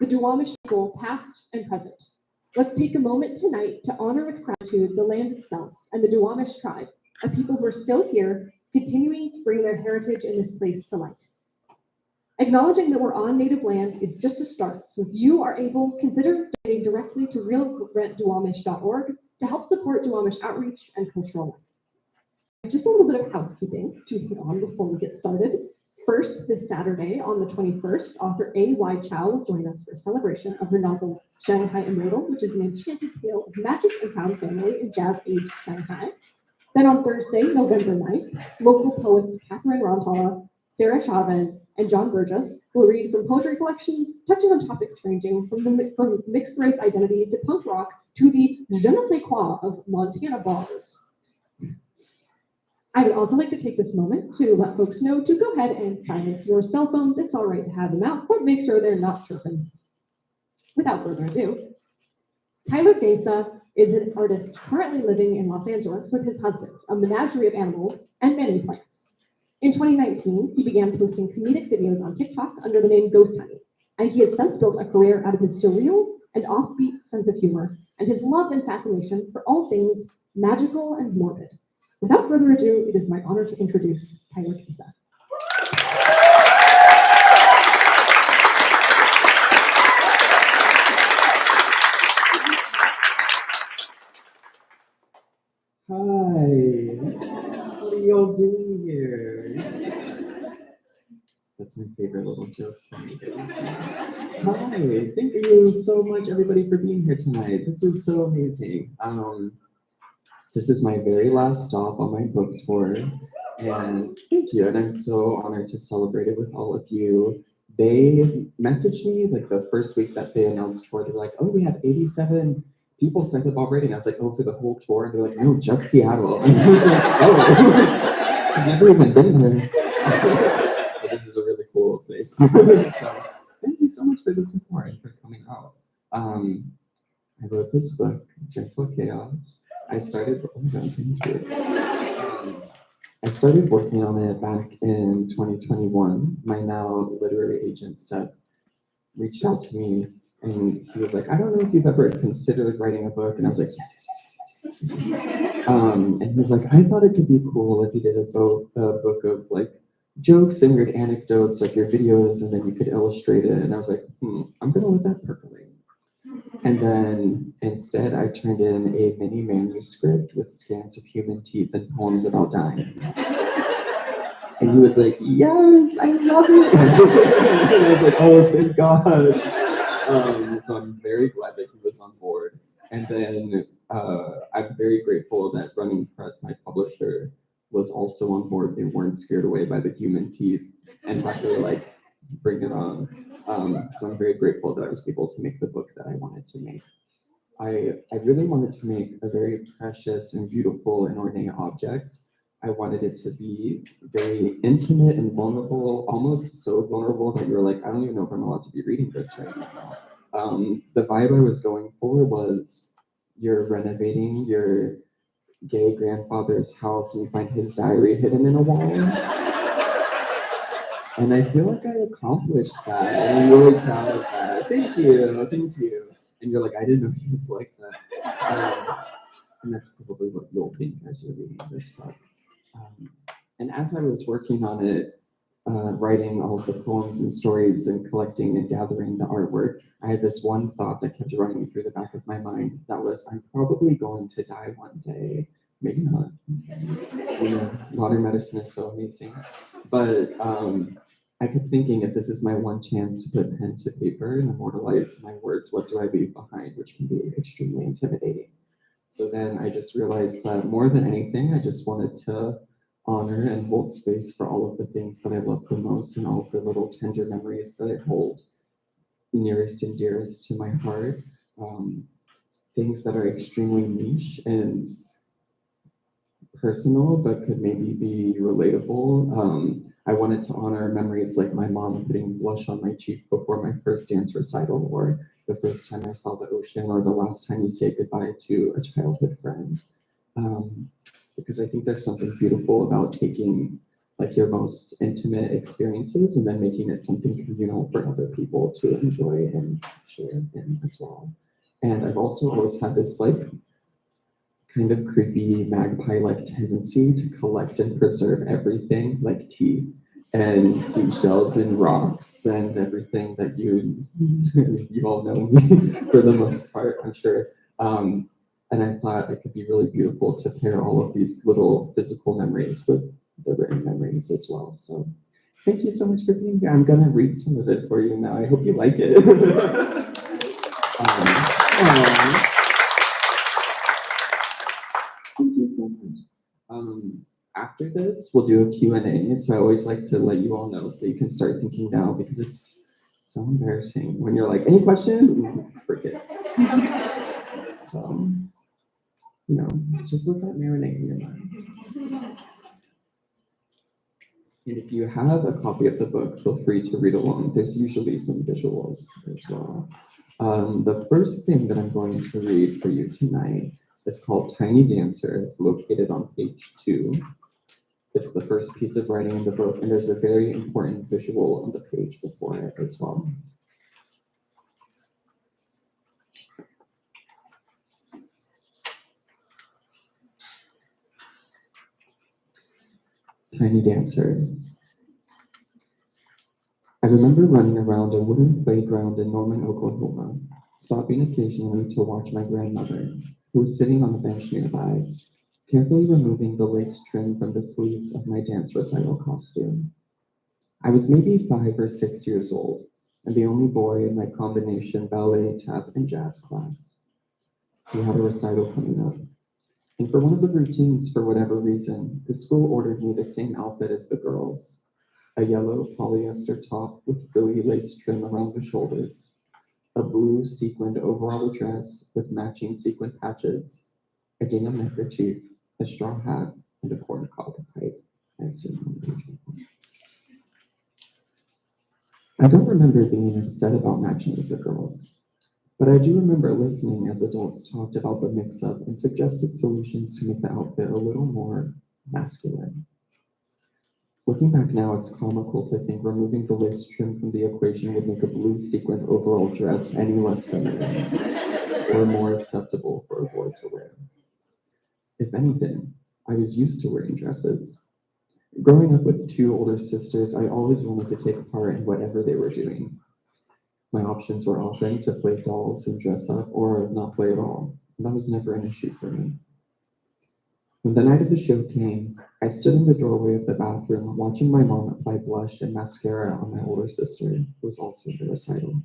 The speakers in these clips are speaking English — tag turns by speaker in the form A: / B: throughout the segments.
A: the Duwamish people, past and present. Let's take a moment tonight to honor with gratitude the land itself and the Duwamish tribe, a people who are still here, continuing to bring their heritage in this place to light. Acknowledging that we're on native land is just a start, so if you are able, consider donating directly to realrentduwamish.org to help support Duwamish outreach and cultural life. Just a little bit of housekeeping to hit on before we get started. First, this Saturday on the 21st, author A.Y. Chow will join us for a celebration of her novel Shanghai Immortal, which is an enchanted tale of magic and found family in jazz-age Shanghai. Then on Thursday, November 9th, local poets Catherine Rantala, Sarah Chavez, and John Burgess will read from poetry collections, touching on topics ranging from mixed race identity to punk rock to the je ne sais quoi of Montana bars. I would also like to take this moment to let folks know to go ahead and silence your cell phones. It's all right to have them out, but make sure they're not chirping. Without further ado, Tyler Gaca is an artist currently living in Los Angeles with his husband, a menagerie of animals and many plants. In 2019, he began posting comedic videos on TikTok under the name Ghost Honey, and he has since built a career out of his surreal and offbeat sense of humor and his love and fascination for all things magical and morbid. Without further ado, it is my honor to introduce Tyler Gaca.
B: Hi, what are y'all doing here? That's my favorite little joke to make it. Hi, thank you so much everybody for being here tonight. This is so amazing. This is my very last stop on my book tour, and thank you, and I'm so honored to celebrate it with all of you. They messaged me like the first week that they announced tour. They're like, oh, we have 87 people signed up already. And I was like, oh, for the whole tour? And they're like, no, just Seattle. And I was like, oh, I've never even been there. But this is a really cool place. So thank you so much for the support and for coming out. I wrote this book, Gentle Chaos. I started working on it back in 2021. My now literary agent, Seth, reached out to me and he was like, I don't know if you've ever considered writing a book. And I was like, yes. And he was like, I thought it could be cool if you did a book of like jokes and weird anecdotes, like your videos, and then you could illustrate it. And I was like, I'm gonna let that percolate. And then instead, I turned in a mini manuscript with scans of human teeth and poems about dying. And he was like, yes, I love it. And I was like, oh, thank God. So I'm very glad that he was on board. And then I'm very grateful that Running Press, my publisher, was also on board. They weren't scared away by the human teeth. And they were like, bring it on. So I'm very grateful that I was able to make the book that I wanted to make. I really wanted to make a very precious and beautiful and ornate object. I wanted it to be very intimate and vulnerable, almost so vulnerable that you're like, I don't even know if I'm allowed to be reading this right now. The vibe I was going for was you're renovating your gay grandfather's house and you find his diary hidden in a wall. And I feel like I accomplished that, and I'm really proud of that. Thank you. And you're like, I didn't know he was like that. And that's probably what you'll think as you're reading this book. And as I was working on it, writing all of the poems and stories and collecting and gathering the artwork, I had this one thought that kept running through the back of my mind. That was, I'm probably going to die one day. Maybe not. You know, modern medicine is so amazing. But I kept thinking, if this is my one chance to put pen to paper and immortalize my words, what do I leave behind, which can be extremely intimidating. So then I just realized that more than anything, I just wanted to honor and hold space for all of the things that I love the most and all of the little tender memories that I hold nearest and dearest to my heart. Things that are extremely niche and personal, but could maybe be relatable. I wanted to honor memories like my mom putting blush on my cheek before my first dance recital, or the first time I saw the ocean, or the last time you say goodbye to a childhood friend. Because I think there's something beautiful about taking like your most intimate experiences and then making it something communal for other people to enjoy and share in as well. And I've also always had this like kind of creepy magpie-like tendency to collect and preserve everything like tea and seashells and rocks and everything that you all know me for the most part, I'm sure. And I thought it could be really beautiful to pair all of these little physical memories with the written memories as well. So thank you so much for being here. I'm gonna read some of it for you now. I hope you like it. Aw. Thank you so much. After this, we'll do a Q&A. So I always like to let you all know so that you can start thinking now because it's so embarrassing when you're like, any questions? And crickets. So, just let that marinate in your mind. And if you have a copy of the book, feel free to read along. There's usually some visuals as well. The first thing that I'm going to read for you tonight is called Tiny Dancer. It's located on page 2. It's the first piece of writing in the book, and there's a very important visual on the page before it as well. Tiny Dancer. I remember running around a wooden playground in Norman, Oklahoma, stopping occasionally to watch my grandmother, who was sitting on a bench nearby, carefully removing the lace trim from the sleeves of my dance recital costume. I was maybe 5 or 6 years old, and the only boy in my combination ballet, tap, and jazz class. We had a recital coming up, and for one of the routines, for whatever reason, the school ordered me the same outfit as the girls, a yellow polyester top with frilly lace trim around the shoulders, a blue sequined overall dress with matching sequin patches, a gingham neckerchief, a straw hat, and a corncob pipe, as seen on page 1. I don't remember being upset about matching with the girls, but I do remember listening as adults talked about the mix-up and suggested solutions to make the outfit a little more masculine. Looking back now, it's comical to think removing the lace trim from the equation would make a blue sequined overall dress any less feminine or more acceptable for a boy to wear. If anything, I was used to wearing dresses. Growing up with 2 older sisters, I always wanted to take part in whatever they were doing. My options were often to play dolls and dress up or not play at all. That was never an issue for me. When the night of the show came, I stood in the doorway of the bathroom watching my mom apply blush and mascara on my older sister, who was also in the recital,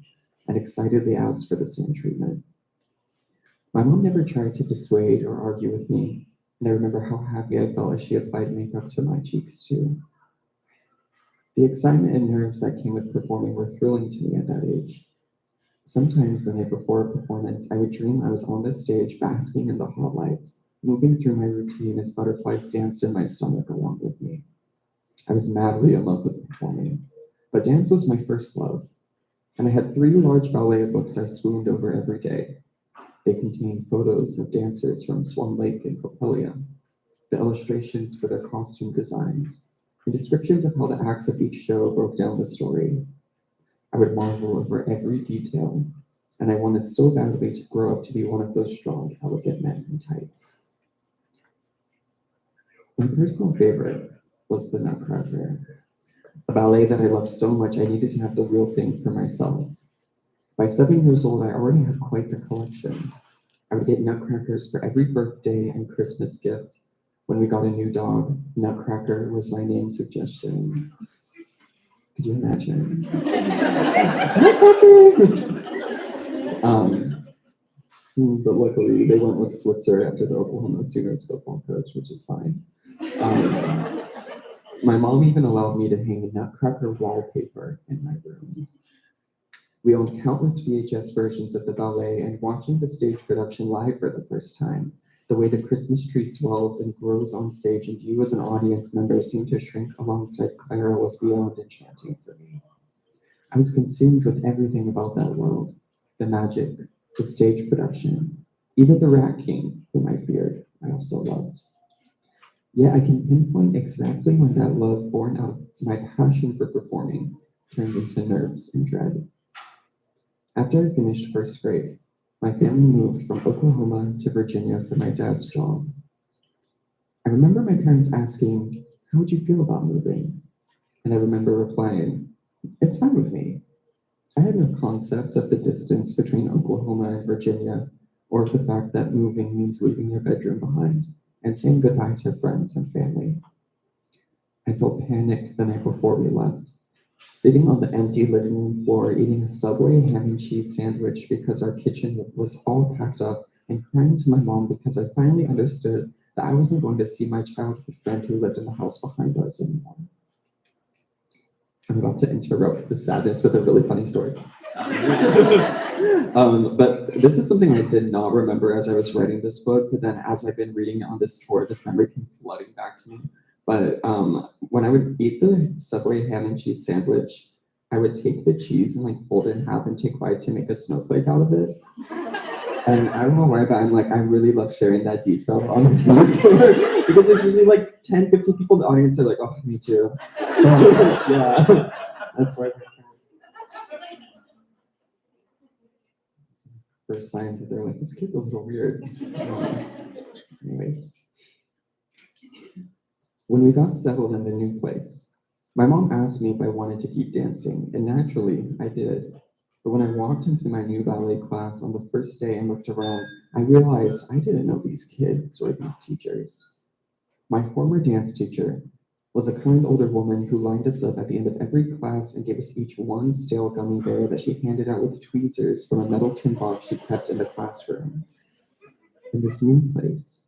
B: and excitedly asked for the same treatment. My mom never tried to dissuade or argue with me, and I remember how happy I felt as she applied makeup to my cheeks too. The excitement and nerves that came with performing were thrilling to me at that age. Sometimes the night before a performance, I would dream I was on the stage basking in the hot lights, moving through my routine as butterflies danced in my stomach along with me. I was madly in love with performing, but dance was my first love, and I had 3 large ballet books I swooned over every day. They contained photos of dancers from Swan Lake and Copelia, the illustrations for their costume designs, and descriptions of how the acts of each show broke down the story. I would marvel over every detail, and I wanted so badly to grow up to be one of those strong, elegant men in tights. My personal favorite was the Nutcracker, a ballet that I loved so much I needed to have the real thing for myself. By 7 years old, I already had quite the collection. I would get nutcrackers for every birthday and Christmas gift. When we got a new dog, Nutcracker was my name suggestion. Could you imagine? Nutcracker! But luckily, they went with Switzer after the Oklahoma Sooners football coach, which is fine. My mom even allowed me to hang Nutcracker wallpaper in my room. We owned countless VHS versions of the ballet, and watching the stage production live for the first time, the way the Christmas tree swells and grows on stage and you as an audience member seem to shrink alongside Clara was beyond enchanting for me. I was consumed with everything about that world, the magic, the stage production, even the Rat King, whom I feared, I also loved. Yet I can pinpoint exactly when that love born out of my passion for performing turned into nerves and dread. After I finished first grade, my family moved from Oklahoma to Virginia for my dad's job. I remember my parents asking, "How would you feel about moving?" And I remember replying, "It's fine with me." I had no concept of the distance between Oklahoma and Virginia, or of the fact that moving means leaving your bedroom behind and saying goodbye to friends and family. I felt panicked the night before we left, sitting on the empty living room floor eating a Subway ham and cheese sandwich because our kitchen was all packed up, and crying to my mom because I finally understood that I wasn't going to see my childhood friend who lived in the house behind us anymore. I'm about to interrupt the sadness with a really funny story. But this is something I did not remember as I was writing this book, but then as I've been reading it on this tour, this memory came flooding back to me. But when I would eat the Subway ham and cheese sandwich, I would take the cheese and like fold it in half and take bites and make a snowflake out of it. And I don't know why, but I'm like, I really love sharing that detail on this book because there's usually like 10, 15 people in the audience are like, oh, me too. Yeah, that's why. First sign that they're like, this kid's a little weird. Anyways, when we got settled in the new place, my mom asked me if I wanted to keep dancing, and naturally, I did. But when I walked into my new ballet class on the first day and looked around, I realized I didn't know these kids or these teachers. My former dance teacher was a kind older woman who lined us up at the end of every class and gave us each one stale gummy bear that she handed out with tweezers from a metal tin box she kept in the classroom. In this new place,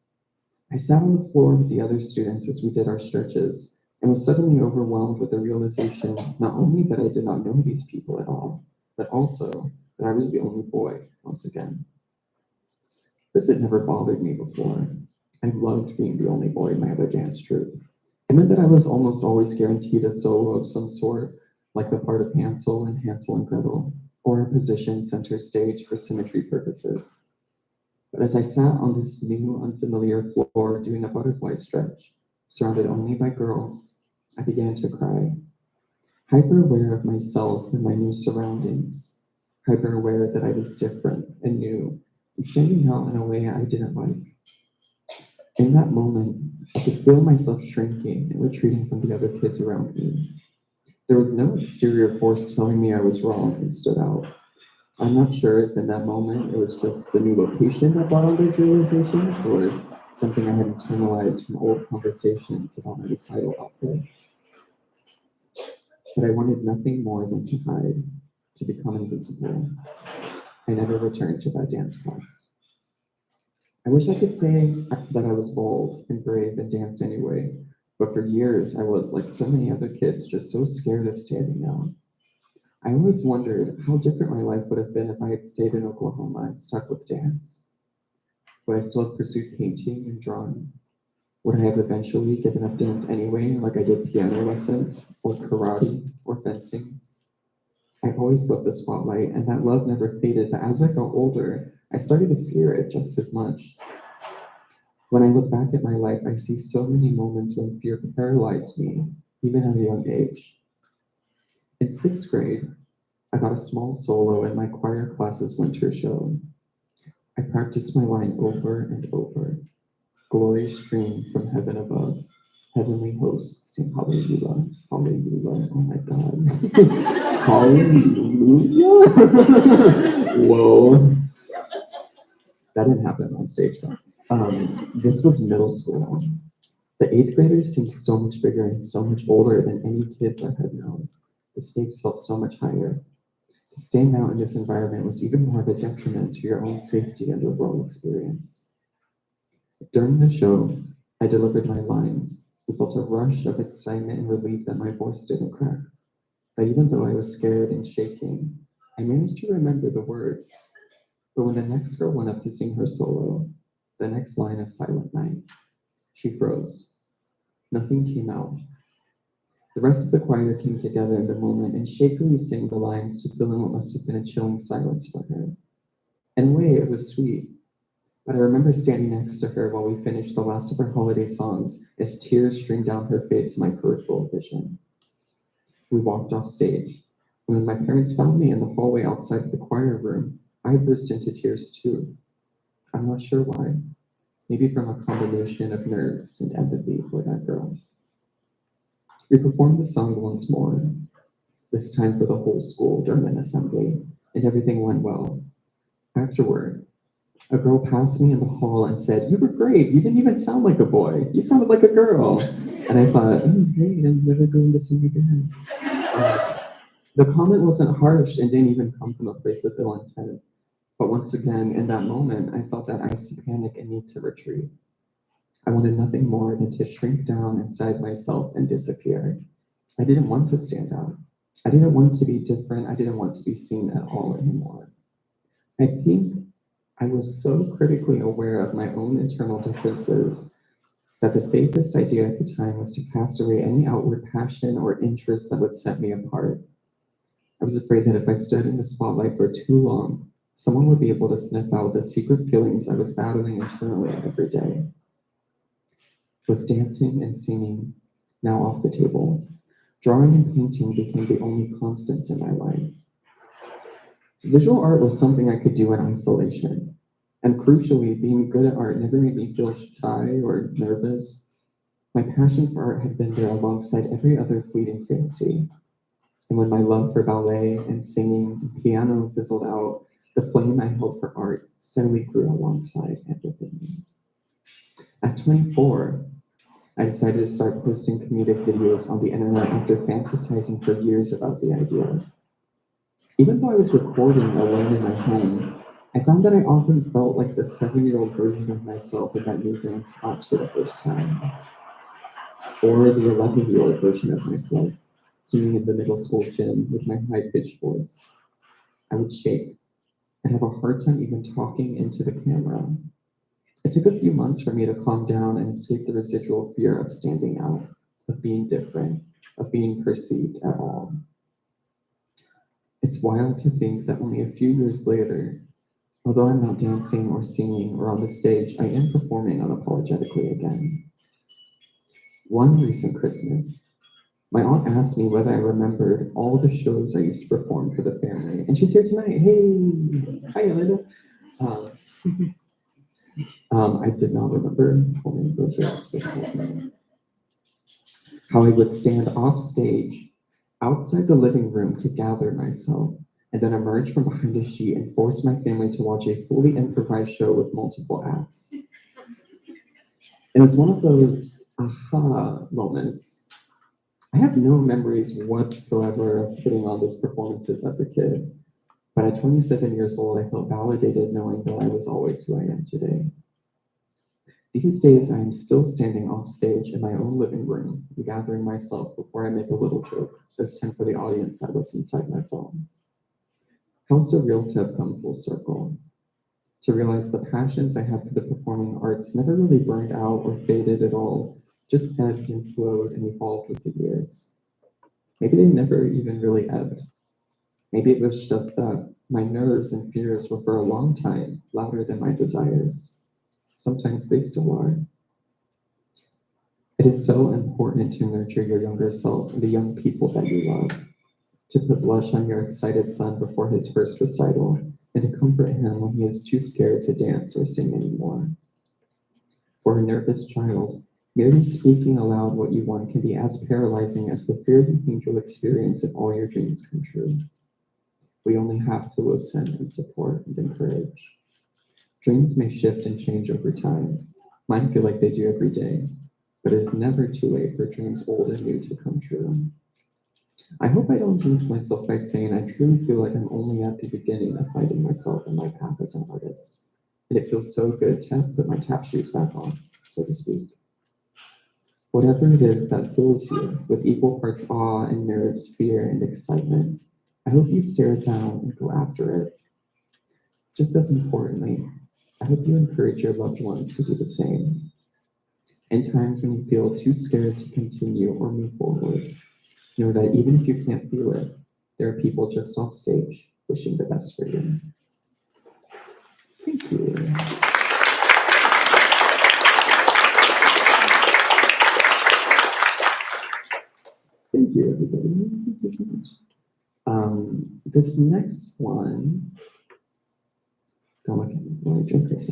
B: I sat on the floor with the other students as we did our stretches and was suddenly overwhelmed with the realization not only that I did not know these people at all, but also that I was the only boy once again. This had never bothered me before. I loved being the only boy in my other dance troupe. It meant that I was almost always guaranteed a solo of some sort, like the part of Hansel and Hansel and Gretel, or a position center stage for symmetry purposes. But as I sat on this new, unfamiliar floor doing a butterfly stretch, surrounded only by girls, I began to cry, hyper aware of myself and my new surroundings, hyper aware that I was different and new, and standing out in a way I didn't like. In that moment, I could feel myself shrinking and retreating from the other kids around me. There was no exterior force telling me I was wrong and stood out. I'm not sure if in that moment it was just the new location that brought all those realizations or something I had internalized from old conversations about my recital outfit. But I wanted nothing more than to hide, to become invisible. I never returned to that dance class. I wish I could say that I was bold and brave and danced anyway, but for years I was, like so many other kids, just so scared of standing out. I always wondered how different my life would have been if I had stayed in Oklahoma and stuck with dance. Would I still have pursued painting and drawing? Would I have eventually given up dance anyway, like I did piano lessons, or karate, or fencing? I always loved the spotlight, and that love never faded, but as I got older, I started to fear it just as much. When I look back at my life, I see so many moments when fear paralyzed me, even at a young age. In sixth grade, I got a small solo in my choir class's winter show. I practiced my line over and over. Glory stream from heaven above. Heavenly hosts sing hallelujah, hallelujah. Oh my God. Hallelujah. Whoa. That didn't happen on stage though. This was middle school. The eighth graders seemed so much bigger and so much older than any kids I had known. The stakes felt so much higher. To stand out in this environment was even more of a detriment to your own safety and overall experience. During the show, I delivered my lines. I felt a rush of excitement and relief that my voice didn't crack. But even though I was scared and shaking, I managed to remember the words. But when the next girl went up to sing her solo, the next line of Silent Night, she froze. Nothing came out. The rest of the choir came together in the moment and shakily sang the lines to fill in what must have been a chilling silence for her. In a way, it was sweet. But I remember standing next to her while we finished the last of her holiday songs as tears streamed down her face in my peripheral vision. We walked off stage. When my parents found me in the hallway outside of the choir room, I burst into tears too. I'm not sure why. Maybe from a combination of nerves and empathy for that girl. We performed the song once more, this time for the whole school during an assembly, and everything went well. Afterward, a girl passed me in the hall and said, "You were great. You didn't even sound like a boy. You sounded like a girl." And I thought, "Oh, great. I'm never going to sing again." The comment wasn't harsh and didn't even come from a place of ill intent. But once again, in that moment, I felt that icy panic and need to retreat. I wanted nothing more than to shrink down inside myself and disappear. I didn't want to stand out. I didn't want to be different. I didn't want to be seen at all anymore. I think I was so critically aware of my own internal differences that the safest idea at the time was to cast away any outward passion or interest that would set me apart. I was afraid that if I stood in the spotlight for too long, someone would be able to sniff out the secret feelings I was battling internally every day. With dancing and singing now off the table, drawing and painting became the only constants in my life. Visual art was something I could do in isolation, and crucially, being good at art never made me feel shy or nervous. My passion for art had been there alongside every other fleeting fancy. And when my love for ballet and singing and piano fizzled out, the flame I held for art steadily grew alongside and within me. At 24, I decided to start posting comedic videos on the internet after fantasizing for years about the idea. Even though I was recording alone in my home, I found that I often felt like the 7-year-old version of myself in that new dance class for the first time, or the 11-year-old version of myself singing in the middle school gym with my high-pitched voice. I would shake and have a hard time even talking into the camera. It took a few months for me to calm down and escape the residual fear of standing out, of being different, of being perceived at all. It's wild to think that only a few years later, although I'm not dancing or singing or on the stage, I am performing unapologetically again. One recent Christmas, my aunt asked me whether I remembered all the shows I used to perform for the family. And she's here tonight. Hey, hi, Linda. I did not remember performing those shows for the whole family. How I would stand off stage outside the living room to gather myself and then emerge from behind a sheet and force my family to watch a fully improvised show with multiple acts. It was one of those aha moments. I have no memories whatsoever of putting on those performances as a kid, but at 27 years old, I felt validated knowing that I was always who I am today. These days, I am still standing off stage in my own living room, gathering myself before I make a little joke, this time for the audience that lives inside my phone. How surreal to have come full circle, to realize the passions I had for the performing arts never really burned out or faded at all, just ebbed and flowed and evolved with the years. Maybe they never even really ebbed. Maybe it was just that my nerves and fears were for a long time louder than my desires. Sometimes they still are. It is so important to nurture your younger self and the young people that you love, to put blush on your excited son before his first recital, and to comfort him when he is too scared to dance or sing anymore. For a nervous child, merely speaking aloud what you want can be as paralyzing as the fear you think you'll experience if all your dreams come true. We only have to listen and support and encourage. Dreams may shift and change over time. Mine feel like they do every day, but it is never too late for dreams old and new to come true. I hope I don't jinx myself by saying I truly feel like I'm only at the beginning of finding myself and my path as an artist. And it feels so good to put my tap shoes back on, so to speak. Whatever it is that fills you with equal parts awe and nerves, fear and excitement, I hope you stare it down and go after it. Just as importantly, I hope you encourage your loved ones to do the same. In times when you feel too scared to continue or move forward, know that even if you can't feel it, there are people just off stage wishing the best for you. Thank you. This next one, don't look at me, let me drink this.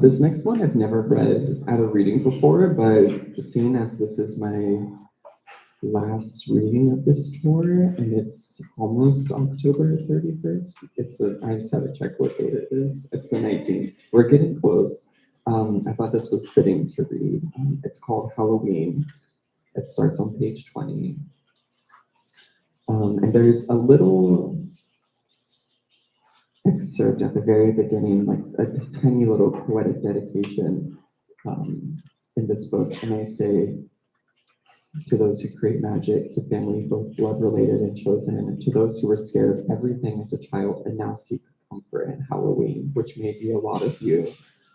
B: This next one I've never read at a reading before, but seeing as this is my last reading of this tour, and it's almost October 31st. I just have to check what date it is. It's the 19th. We're getting close. I thought this was fitting to read. It's called Halloween. It starts on page 20. And there's a little excerpt at the very beginning, like a tiny little poetic dedication in this book. And I say, to those who create magic, to family both blood related and chosen, and to those who were scared of everything as a child and now seek comfort in Halloween, which may be a lot of you.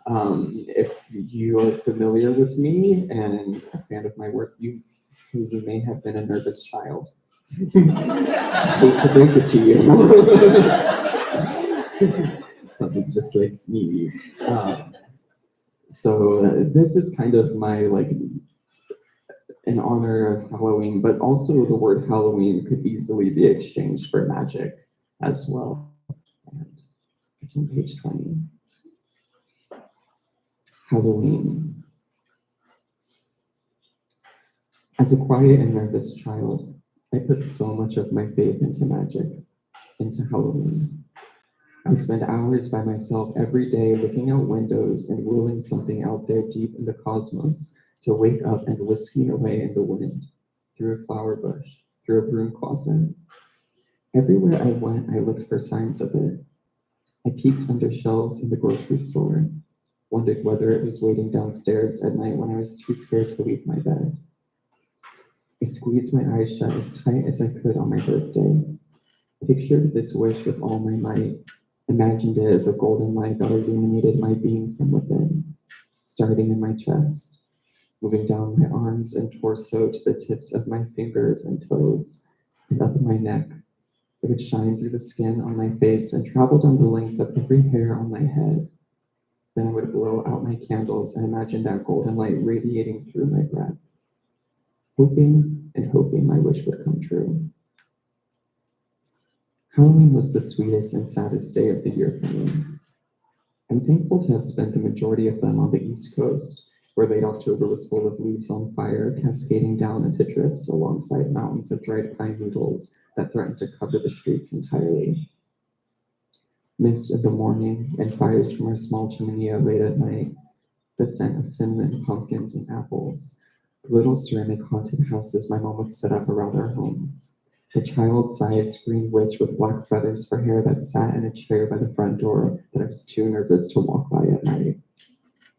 B: If you are familiar with me and a fan of my work, you may have been a nervous child. Hate to break it to you. Probably just like me. So this is kind of my in honor of Halloween, but also the word Halloween could easily be exchanged for magic as well. And it's on page 20. Halloween. As a quiet and nervous child, I put so much of my faith into magic, into Halloween. I would spend hours by myself every day looking out windows and ruling something out there deep in the cosmos to wake up and whisk me away in the wind, through a flower bush, through a broom closet. Everywhere I went, I looked for signs of it. I peeked under shelves in the grocery store, wondered whether it was waiting downstairs at night when I was too scared to leave my bed. I squeezed my eyes shut as tight as I could on my birthday, pictured this wish with all my might, imagined it as a golden light that illuminated my being from within, starting in my chest, moving down my arms and torso to the tips of my fingers and toes, and up my neck. It would shine through the skin on my face and travel down the length of every hair on my head. Then I would blow out my candles and imagine that golden light radiating through my breath, hoping and hoping my wish would come true. Halloween was the sweetest and saddest day of the year for me. I'm thankful to have spent the majority of them on the East Coast, where late October was full of leaves on fire, cascading down into drifts alongside mountains of dried pine needles that threatened to cover the streets entirely. Mist in the morning and fires from our small chimney late at night, the scent of cinnamon, pumpkins, and apples, the little ceramic haunted houses my mom would set up around our home, the child-sized green witch with black feathers for hair that sat in a chair by the front door that I was too nervous to walk by at night.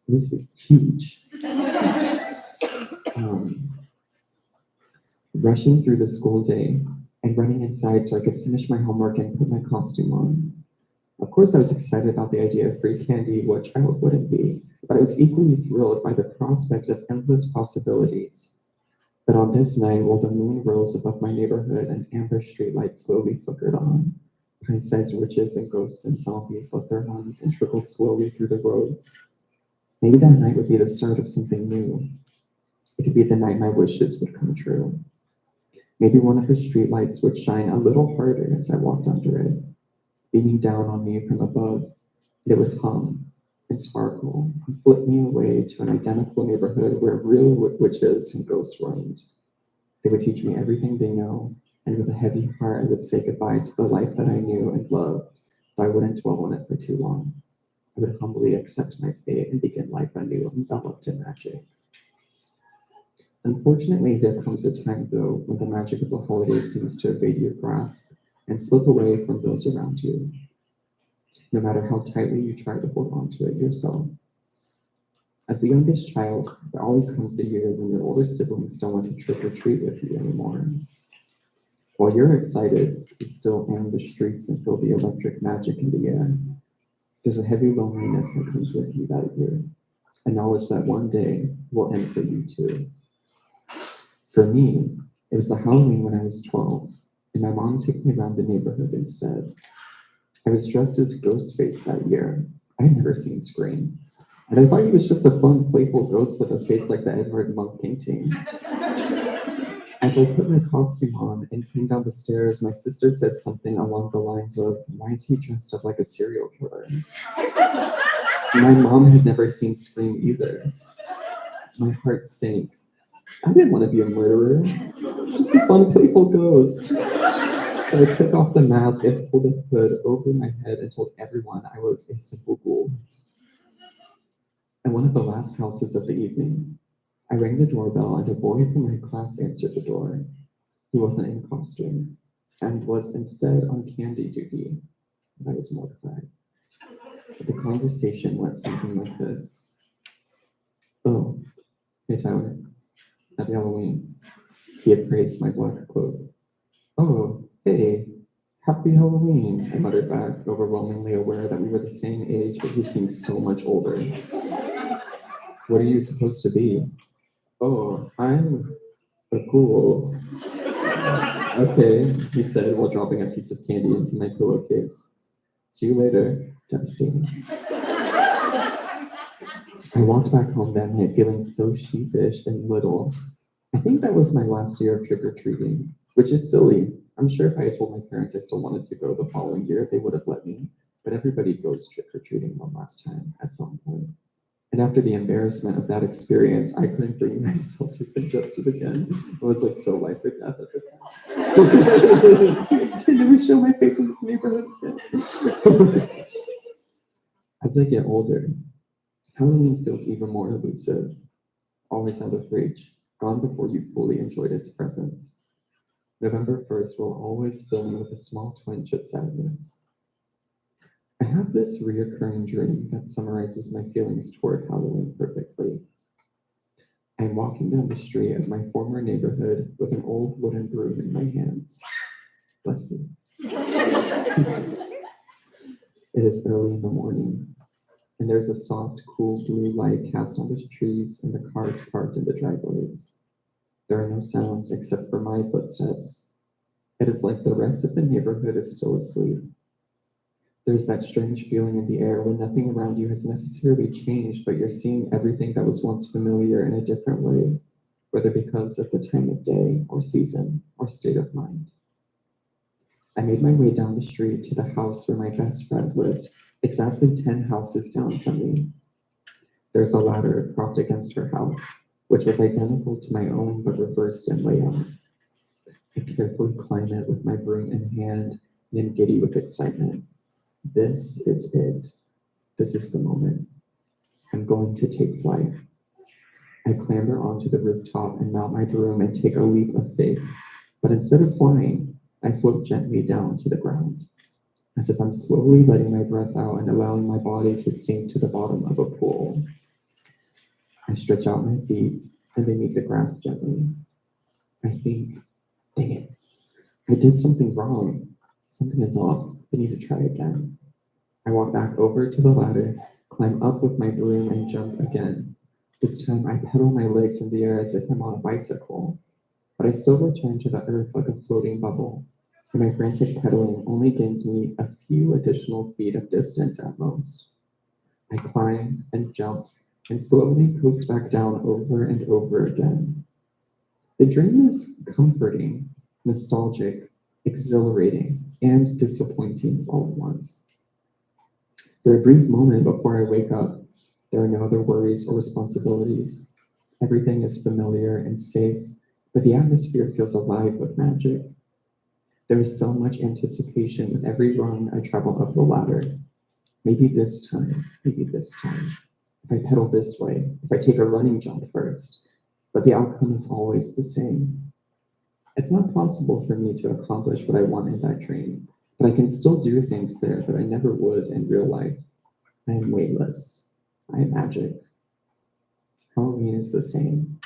B: It was huge. Rushing through the school day and running inside so I could finish my homework and put my costume on. Of course, I was excited about the idea of free candy. What child wouldn't be? But I was equally thrilled by the prospect of endless possibilities. But on this night, while the moon rose above my neighborhood and amber streetlights slowly flickered on, pint-sized witches and ghosts and zombies left their homes and trickled slowly through the roads. Maybe that night would be the start of something new. It could be the night my wishes would come true. Maybe one of the streetlights would shine a little harder as I walked under it, beaming down on me from above, and it would hum and sparkle and flip me away to an identical neighborhood where real witches and ghosts roamed. They would teach me everything they know, and with a heavy heart I would say goodbye to the life that I knew and loved, but I wouldn't dwell on it for too long. I would humbly accept my fate and begin life anew, enveloped in magic. Unfortunately, there comes a time, though, when the magic of the holidays seems to evade your grasp and slip away from those around you, no matter how tightly you try to hold on to it yourself. As the youngest child, there always comes the year when your older siblings don't want to trick or treat with you anymore. While you're excited to still amp the streets and feel the electric magic in the air, there's a heavy loneliness that comes with you that year, a knowledge that one day will end for you too. For me, it was the Halloween when I was 12, and my mom took me around the neighborhood instead. I was dressed as Ghostface that year. I had never seen Scream. And I thought he was just a fun, playful ghost with a face like the Edward Monk painting. As I put my costume on and came down the stairs, my sister said something along the lines of, "Why is he dressed up like a serial killer?" My mom had never seen Scream either. My heart sank. I didn't want to be a murderer, just a fun, playful ghost. So I took off the mask and pulled the hood over my head and told everyone I was a simple ghoul. At one of the last houses of the evening, I rang the doorbell and a boy from my class answered the door. He wasn't in costume and was instead on candy duty. I was mortified. The conversation went something like this. "Oh, hey Tyler, happy Halloween." He had praised my black cloak. "Oh, hey, happy Halloween," I muttered back, overwhelmingly aware that we were the same age, but he seemed so much older. "What are you supposed to be?" "Oh, I'm a ghoul." "Okay," he said while dropping a piece of candy into my pillowcase. "See you later." Devastating. I walked back home that night feeling so sheepish and little. I think that was my last year of trick-or-treating, which is silly. I'm sure if I had told my parents I still wanted to go the following year, they would have let me. But everybody goes trick-or-treating one last time at some point. And after the embarrassment of that experience, I couldn't bring myself to suggest it again. It was like so life or death at the time. I can never show my face in this neighborhood again. As I get older, Halloween feels even more elusive, always out of reach, gone before you fully enjoyed its presence. November 1st will always fill me with a small twinge of sadness. I have this reoccurring dream that summarizes my feelings toward Halloween perfectly. I'm walking down the street of my former neighborhood with an old wooden broom in my hands. Bless you. It is early in the morning, and there's a soft, cool blue light cast on the trees and the cars parked in the driveways. There are no sounds except for my footsteps. It is like the rest of the neighborhood is still asleep. There's that strange feeling in the air when nothing around you has necessarily changed, but you're seeing everything that was once familiar in a different way, whether because of the time of day or season or state of mind. I made my way down the street to the house where my best friend lived, exactly 10 houses down from me. There's a ladder propped against her house, which was identical to my own but reversed in layout. I carefully climb it with my broom in hand and am giddy with excitement. This is it. This is the moment. I'm going to take flight. I clamber onto the rooftop and mount my broom and take a leap of faith. But instead of flying, I float gently down to the ground, as if I'm slowly letting my breath out and allowing my body to sink to the bottom of a pool. I stretch out my feet and they meet the grass gently. I think, dang it, I did something wrong. Something is off. I need to try again. I walk back over to the ladder, climb up with my broom, and jump again. This time I pedal my legs in the air as if I'm on a bicycle, but I still return to the earth like a floating bubble, and my frantic pedaling only gains me a few additional feet of distance at most. I climb and jump and slowly coast back down over and over again. The dream is comforting, nostalgic, exhilarating, and disappointing all at once. For a brief moment before I wake up, there are no other worries or responsibilities. Everything is familiar and safe, but the atmosphere feels alive with magic. There is so much anticipation with every rung I travel up the ladder. Maybe this time, maybe this time. If I pedal this way, if I take a running jump first, but the outcome is always the same. It's not possible for me to accomplish what I want in that dream, but I can still do things there that I never would in real life. I am weightless. I am magic. Halloween is the same.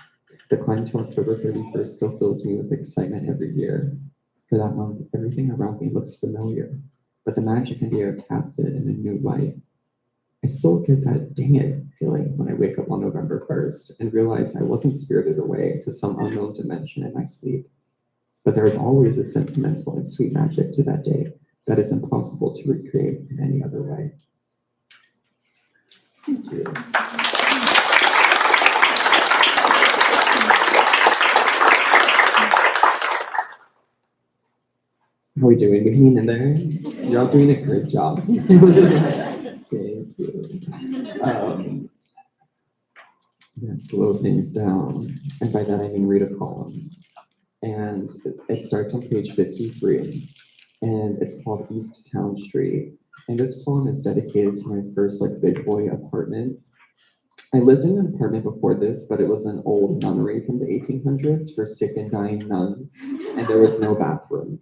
B: The climb to October 31st still fills me with excitement every year. For that month, everything around me looks familiar, but the magic in the air casts it in a new light. I still get that dang it feeling when I wake up on November 1st and realize I wasn't spirited away to some unknown dimension in my sleep. But there is always a sentimental and sweet magic to that day that is impossible to recreate in any other way. Thank you. How are we doing? We hanging in there? You're all doing a great job. Thank you. I'm gonna slow things down, and by that I mean read a poem. And it starts on page 53, and it's called East Town Street. And this poem is dedicated to my first big boy apartment. I lived in an apartment before this, but it was an old nunnery from the 1800s for sick and dying nuns, and there was no bathroom.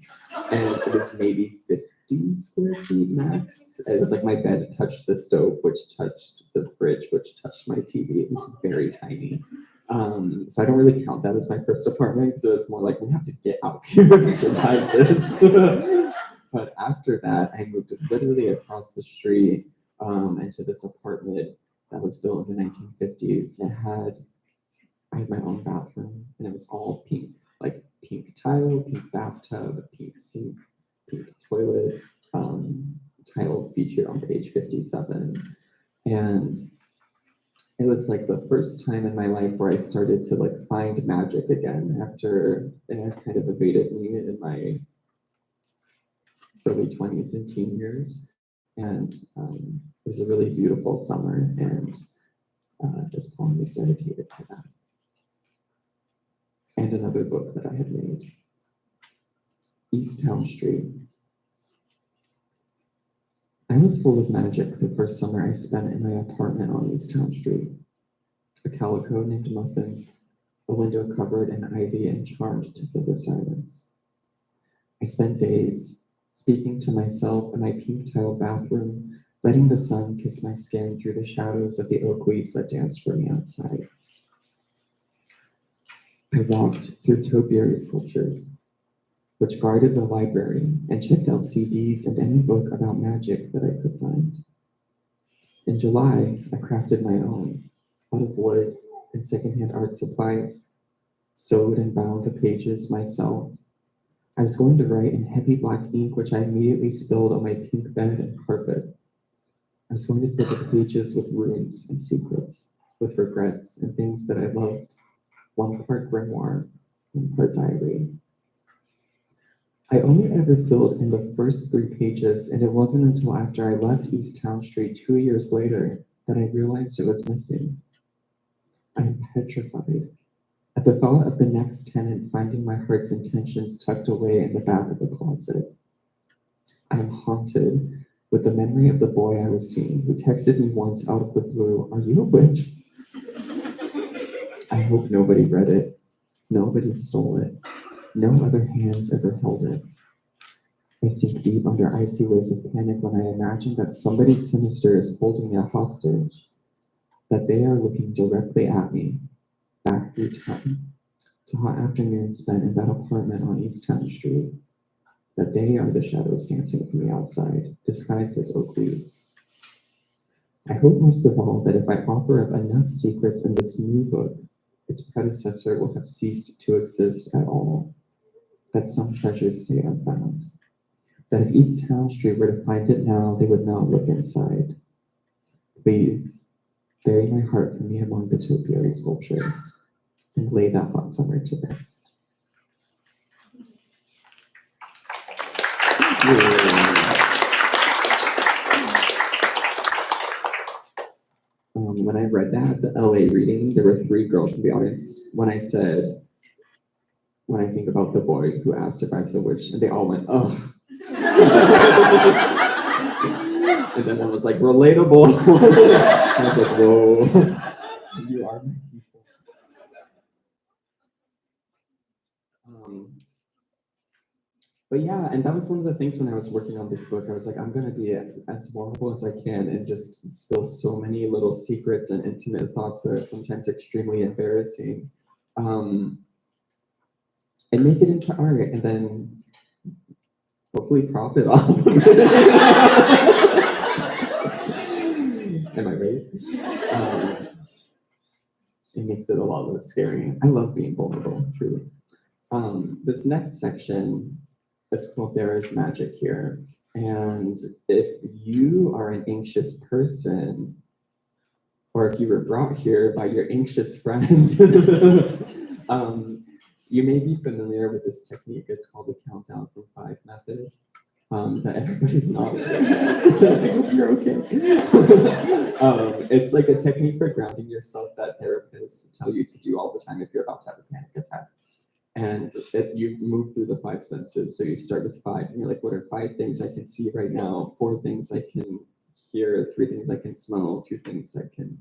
B: And it was maybe 50 square feet max. It was like my bed touched the stove, which touched the fridge, which touched my TV. It was very tiny. So I don't really count that as my first apartment. So it's more like we have to get out here and survive this. But after that, I moved literally across the street into this apartment that was built in the 1950s. I had my own bathroom, and it was all pink, like pink tile, pink bathtub, pink sink, pink toilet, tile featured on page 57. And it was like the first time in my life where I started to find magic again after it had kind of evaded me in my early 20s and teen years. And it was a really beautiful summer, and this poem is dedicated to that. And another book that I had made, East Town Street. I was full of magic the first summer I spent in my apartment on East Town Street. A calico named Muffins, a window covered in ivy and charmed to fill the silence. I spent days speaking to myself in my pink tiled bathroom, letting the sun kiss my skin through the shadows of the oak leaves that danced for me outside. I walked through topiary sculptures, which guarded the library, and checked out CDs and any book about magic that I could find. In July, I crafted my own, out of wood and secondhand art supplies, sewed and bound the pages myself. I was going to write in heavy black ink, which I immediately spilled on my pink bed and carpet. I was going to fill the pages with runes and secrets, with regrets and things that I loved. One part grimoire, one part diary. I only ever filled in the first 3 pages, and it wasn't until after I left East Town Street 2 years later that I realized it was missing. I am petrified at the thought of the next tenant finding my heart's intentions tucked away in the back of the closet. I am haunted with the memory of the boy I was seeing who texted me once out of the blue, "Are you a witch?" I hope nobody read it. Nobody stole it. No other hands ever held it. I sink deep under icy waves of panic when I imagine that somebody sinister is holding me a hostage, that they are looking directly at me, back through time, to hot afternoons spent in that apartment on East Town Street, that they are the shadows dancing from the outside, disguised as oak leaves. I hope most of all that if I offer up enough secrets in this new book, its predecessor will have ceased to exist at all, that some treasures stay unfound, that if East Town Street were to find it now, they would not look inside. Please, bury my heart for me among the topiary sculptures, and lay that hot summer to rest. When I read that at the LA reading, there were 3 girls in the audience when I said, when I think about the boy who asked if I was a witch, and they all went, "Oh." And then one was like, "Relatable." I was like, "Whoa, you are my people." But yeah, and that was one of the things when I was working on this book. I was like, I'm gonna be as vulnerable as I can and just spill so many little secrets and intimate thoughts that are sometimes extremely embarrassing, and make it into art, and then hopefully profit off of it. Am I right? It makes it a lot less scary. I love being vulnerable, truly. This next section is called There is Magic Here. And if you are an anxious person, or if you were brought here by your anxious friend. You may be familiar with this technique. It's called the countdown from 5 method. That everybody's nodding. I hope you're okay. It's like a technique for grounding yourself that therapists tell you to do all the time if you're about to have a panic attack. And you move through the 5 senses. So you start with 5, and you're like, what are 5 things I can see right now? 4 things I can hear, 3 things I can smell, 2 things I can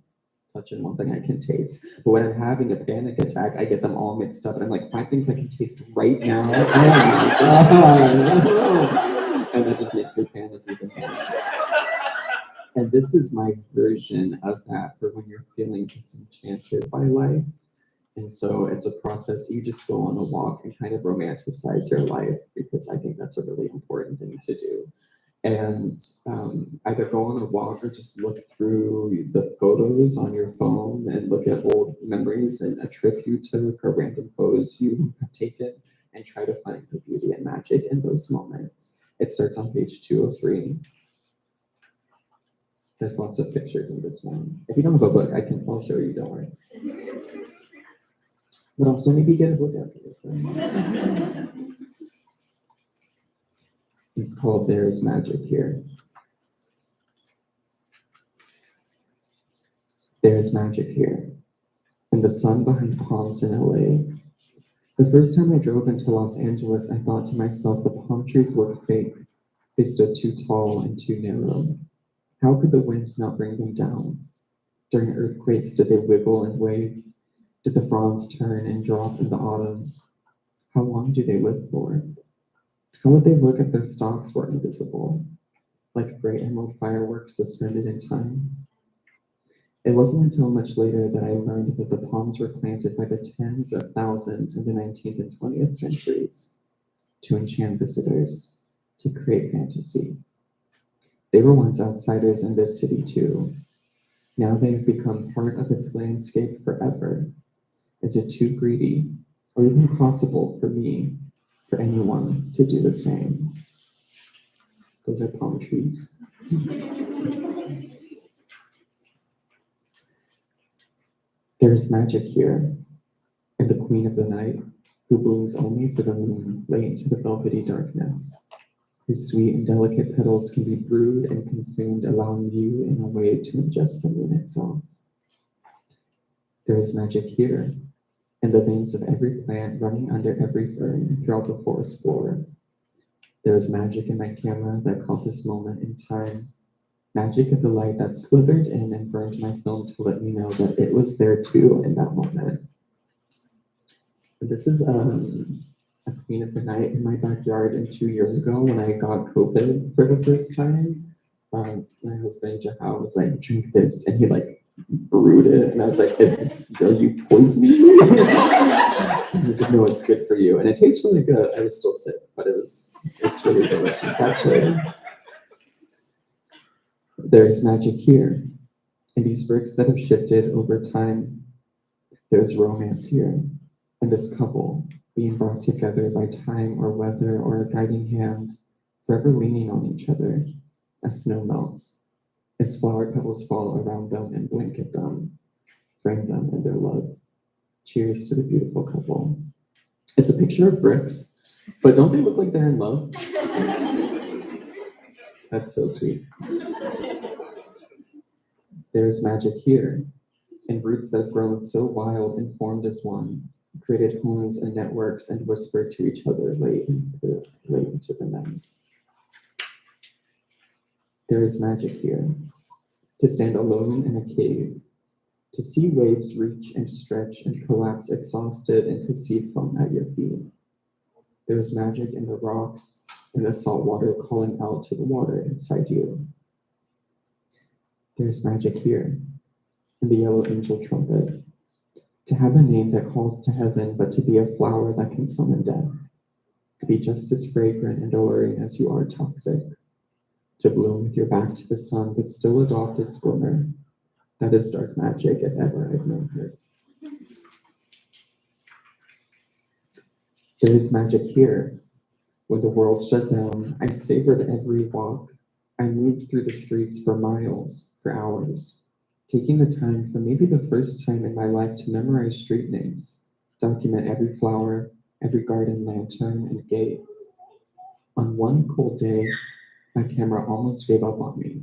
B: touch, and 1 thing I can taste. But when I'm having a panic attack, I get them all mixed up, and I'm like, 5 things I can taste right now. Oh my God. And that just makes me panic even more. And this is my version of that for when you're feeling disenchanted by life. And so it's a process. You just go on a walk and kind of romanticize your life, because I think that's a really important thing to do. And either go on a walk or just look through the photos on your phone and look at old memories and a trip you took or random photos you have taken, and try to find the beauty and magic in those moments. It starts on page 203. There's lots of pictures in this one. If you don't have a book, I'll show you, don't worry. But also maybe get a book after this. It's called There's Magic Here. There's magic here. And the sun behind palms in LA. The first time I drove into Los Angeles, I thought to myself, the palm trees look fake. They stood too tall and too narrow. How could the wind not bring them down? During earthquakes, did they wiggle and wave? Did the fronds turn and drop in the autumn? How long do they live for? How would they look if their stalks were invisible, like gray emerald fireworks suspended in time? It wasn't until much later that I learned that the palms were planted by the tens of thousands in the 19th and 20th centuries to enchant visitors, to create fantasy. They were once outsiders in this city too. Now they have become part of its landscape forever. Is it too greedy, or even possible for me, for anyone to do the same? Those are palm trees. There is magic here, and the queen of the night, who blooms only for the moon, late into the velvety darkness, whose sweet and delicate petals can be brewed and consumed, allowing you in a way to ingest the moon itself. There is magic here, in the veins of every plant running under every fern throughout the forest floor. There is magic in my camera that caught this moment in time. Magic of the light that slithered in and burned my film to let me know that it was there too in that moment. This is a queen of the night in my backyard, and 2 years ago when I got COVID for the first time, my husband Jahal was like, drink this, and he like brewed it, and I was like, are you poisoning me? And he was like, no, it's good for you, and it tastes really good. I was still sick, but it's really delicious actually. There's magic here, in these bricks that have shifted over time. There's romance here, in this couple being brought together by time or weather or a guiding hand, forever leaning on each other as snow melts, as flower petals fall around them and blanket them, frame them in their love. Cheers to the beautiful couple. It's a picture of bricks, but don't they look like they're in love? That's so sweet. There's magic here, in roots that have grown so wild and formed as one, created homes and networks and whispered to each other late into the night. There is magic here, to stand alone in a cave, to see waves reach and stretch and collapse exhausted and to see foam at your feet. There is magic in the rocks, in the salt water calling out to the water inside you. There's magic here, in the yellow angel trumpet, to have a name that calls to heaven, but to be a flower that can summon death, to be just as fragrant and alluring as you are toxic, to bloom with your back to the sun, but still adopt its glimmer. That is dark magic, if ever I've known her. There is magic here. When the world shut down, I savored every walk. I moved through the streets for miles, for hours. taking the time for maybe the first time in my life to memorize street names, document every flower, every garden lantern and gate. On one cold day, my camera almost gave up on me.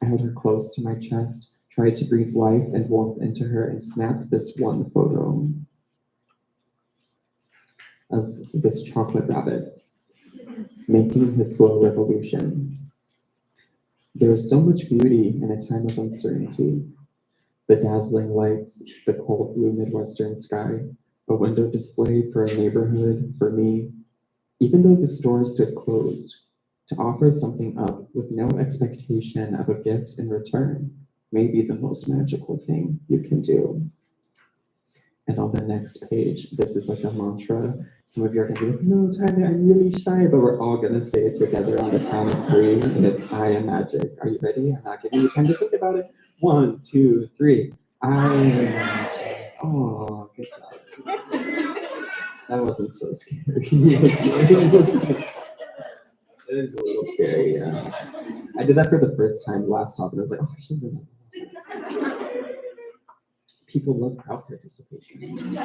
B: I held her close to my chest, tried to breathe life and warmth into her, and snapped this one photo of this chocolate rabbit making his slow revolution. There is so much beauty in a time of uncertainty. The dazzling lights, the cold blue Midwestern sky, a window display for a neighborhood, for me, even though the store stood closed, to offer something up with no expectation of a gift in return may be the most magical thing you can do. And on the next page, this is like a mantra. Some of you are gonna be like, no, Tyler, I'm really shy, but we're all gonna say it together on the count of 3, and it's I am magic. Are you ready? I'm not giving you time to think about it. 1, 2, 3. I am magic. Oh, good job. That wasn't so scary. It is a little scary, yeah. I did that for the first time last talk, and I was like, oh, I should have done that. People love crowd participation.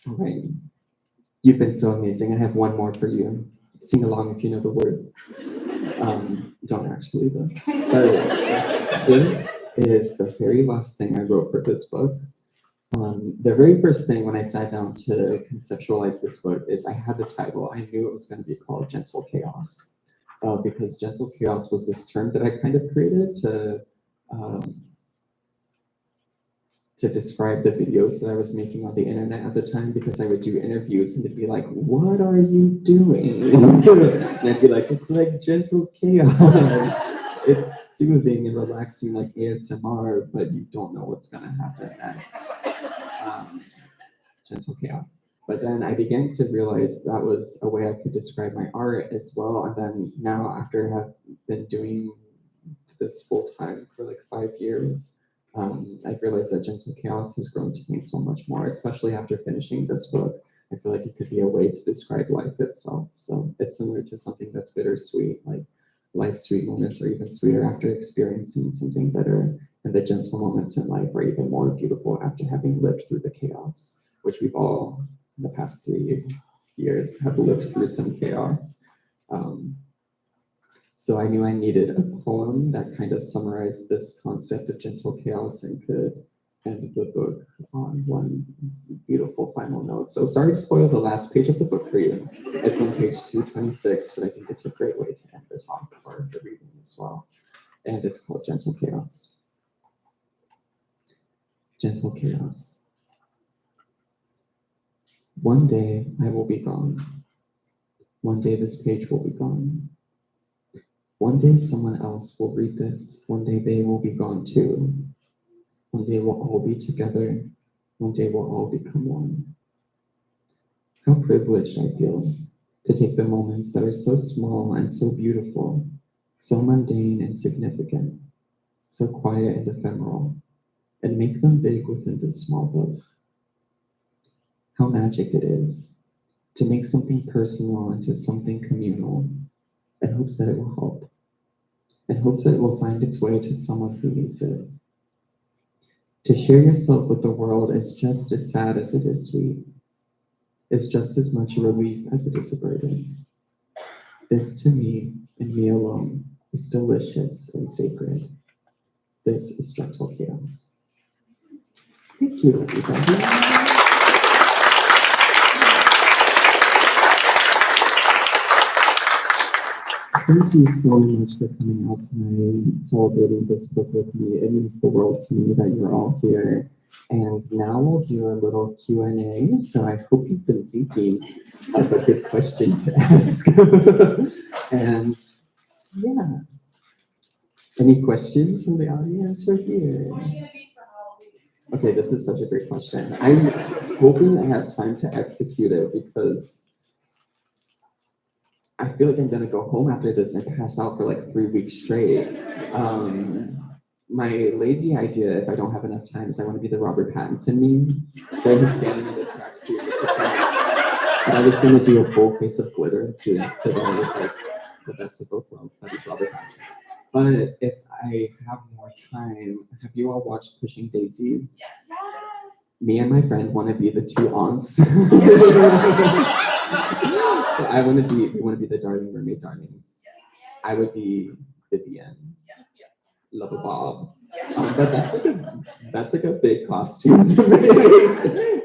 B: All right. You've been so amazing. I have one more for you. Sing along if you know the words. Don't actually, though. But this is the very last thing I wrote for this book. The very first thing when I sat down to conceptualize this book is I had the title. I knew it was going to be called Gentle Chaos, because gentle chaos was this term that I kind of created to describe the videos that I was making on the internet at the time, because I would do interviews and they'd be like, what are you doing? And I'd be like, it's like gentle chaos. It's soothing and relaxing like ASMR, but you don't know what's gonna happen next. Gentle chaos. But then I began to realize that was a way I could describe my art as well. And then now, after I have been doing this full time for like 5 years, I've realized that gentle chaos has grown to mean so much more, especially after finishing this book. I feel like it could be a way to describe life itself. So it's similar to something that's bittersweet, like life's sweet moments are even sweeter after experiencing something better, and the gentle moments in life are even more beautiful after having lived through the chaos, which we've all, in the past 3 years, have lived through some chaos. So I knew I needed a poem that kind of summarized this concept of gentle chaos and could end the book on one beautiful final note. So sorry to spoil the last page of the book for you. It's on page 226, but I think it's a great way to end the talk or the reading as well. And it's called Gentle Chaos. Gentle Chaos. One day I will be gone. One day this page will be gone. One day someone else will read this. One day they will be gone too. One day we'll all be together. One day we'll all become one. How privileged I feel to take the moments that are so small and so beautiful, so mundane and significant, so quiet and ephemeral, and make them big within this small book. How magic it is to make something personal into something communal, in hopes that it will help, in hopes that it will find its way to someone who needs it. To share yourself with the world is just as sad as it is sweet. It's just as much a relief as it is a burden. This to me, and me alone, is delicious and sacred. This is Gentle Chaos. Thank you, everybody. Thank you so much for coming out tonight, celebrating this book with me. It means the world to me that you're all here. And now we'll do a little Q&A. So I hope you've been thinking of a good question to ask. And yeah, any questions from the audience right here?
C: What are you gonna be for Halloween?
B: Okay, this is such a great question. I'm hoping I have time to execute it because I feel like I'm gonna go home after this and pass out for like 3 weeks straight. My lazy idea, if I don't have enough time, is I want to be the Robert Pattinson meme. Where he's standing in the tracksuit. And I was gonna do a full face of glitter too, so that I was like the best of both worlds. That is Robert Pattinson. But if I have more time, have you all watched Pushing Daisies?
C: Yes.
B: Me and my friend want to be the two aunts. So we want to be the Darling Mermaid Darlings. I would be Vivian, Love Bob. But that's like a big costume to make.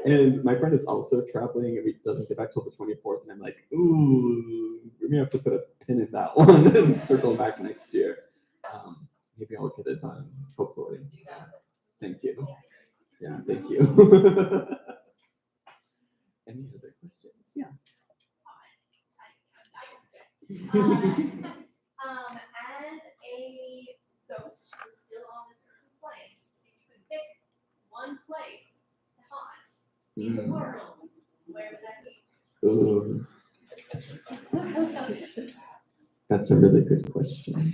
B: And my friend is also traveling and he doesn't get back till the 24th. And I'm like, ooh, we may have to put a pin in that one and circle back next year. Maybe I'll get it done, hopefully. Thank you. Yeah, thank you. Any other questions? Yeah.
C: As a ghost who's still on this earthly plane, if you could pick one place to haunt in the world, where would that be?
B: Ooh, that's a really good question.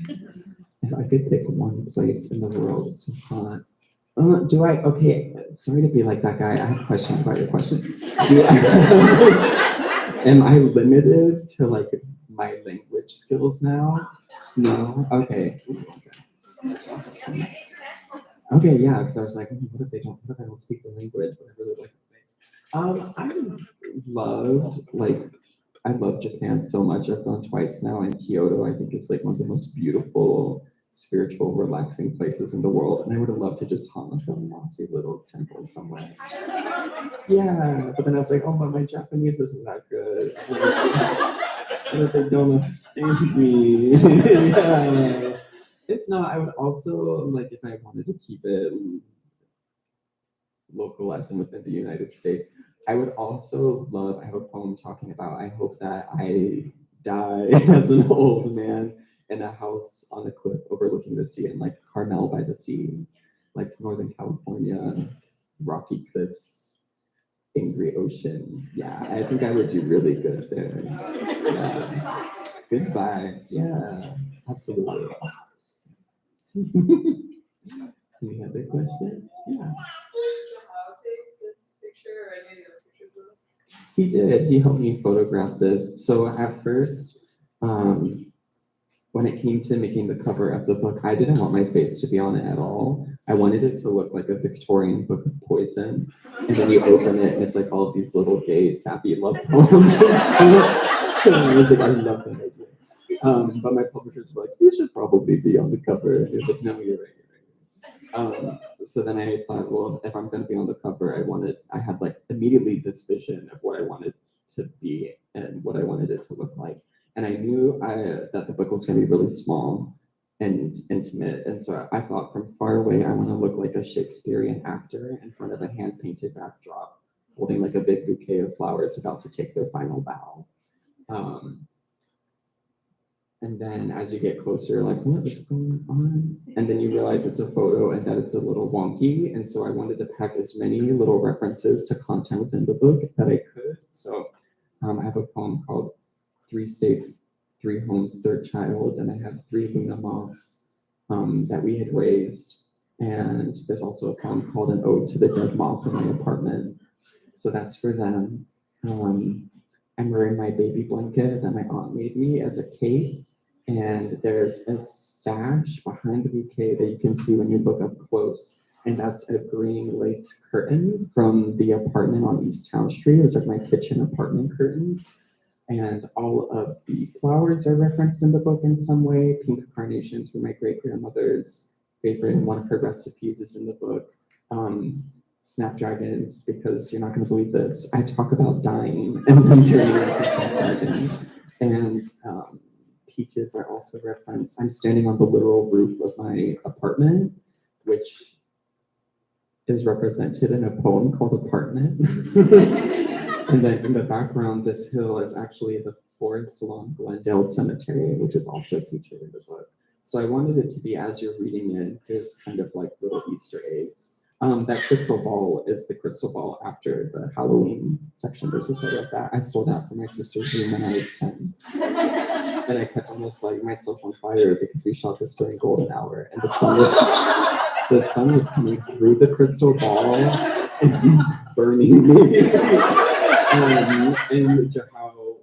B: If I could pick one place in the world to haunt, okay, sorry to be like that guy. I have questions about your question. Am I limited to like my language skills now? No? Okay. Okay, yeah, because I was like, what if I don't speak the language, but I really like the place? I love Japan so much. I've gone twice now, and Kyoto, I think, is like one of the most beautiful, spiritual, relaxing places in the world. And I would have loved to just haunt like a mossy little temple somewhere. Yeah, but then I was like, oh, but my Japanese isn't that good. They don't understand me. Yeah. If not, I would also, like, if I wanted to keep it localized and within the United States, I would also love, I have a poem talking about, I hope that I die as an old man in a house on a cliff overlooking the sea in like Carmel by the sea, like Northern California, rocky cliffs, angry ocean. Yeah, I think I would do really good there. Yeah. Good vibes, yeah, absolutely. Any other questions? Yeah. He did. He helped me photograph this. So at first, when it came to making the cover of the book, I didn't want my face to be on it at all. I wanted it to look like a Victorian book of poison. And then you open it, and it's like all of these little gay, sappy love poems. And I was like, I love that idea. But my publishers were like, you should probably be on the cover. And he was like, no, you're right. So then I thought, well, if I'm going to be on the cover, I had like immediately this vision of what I wanted to be and what I wanted it to look like. And I knew that the book was going to be really small and intimate. And so I thought from far away, I want to look like a Shakespearean actor in front of a hand-painted backdrop, holding like a big bouquet of flowers about to take their final bow. And then as you get closer, you're like, what is going on? And then you realize it's a photo and that it's a little wonky. And so I wanted to pack as many little references to content within the book that I could. So I have a poem called 3 States, 3 Homes, 3rd Child. And I have 3 Luna moths that we had raised. And there's also a poem called An Ode to the Dead Moth in my apartment. So that's for them. I'm wearing my baby blanket that my aunt made me as a cape. And there's a sash behind the bouquet that you can see when you look up close. And that's a green lace curtain from the apartment on East Town Street. It was like my kitchen apartment curtains. And all of the flowers are referenced in the book in some way. Pink carnations were my great-grandmother's favorite, and one of her recipes is in the book. Snapdragons, because you're not going to believe this. I talk about dying and then turning into snapdragons. And peaches are also referenced. I'm standing on the literal roof of my apartment, which is represented in a poem called Apartment. And then in the background, this hill is actually the Forest Lawn Glendale Cemetery, which is also featured in the book. So I wanted it to be, as you're reading it, there's kind of like little Easter eggs. That crystal ball is the crystal ball after the Halloween section. There's a photo of that. I stole that from my sister's room when I was 10. And I kept almost lighting myself on fire because we shot this during golden hour. And the sun was coming through the crystal ball and burning me. And how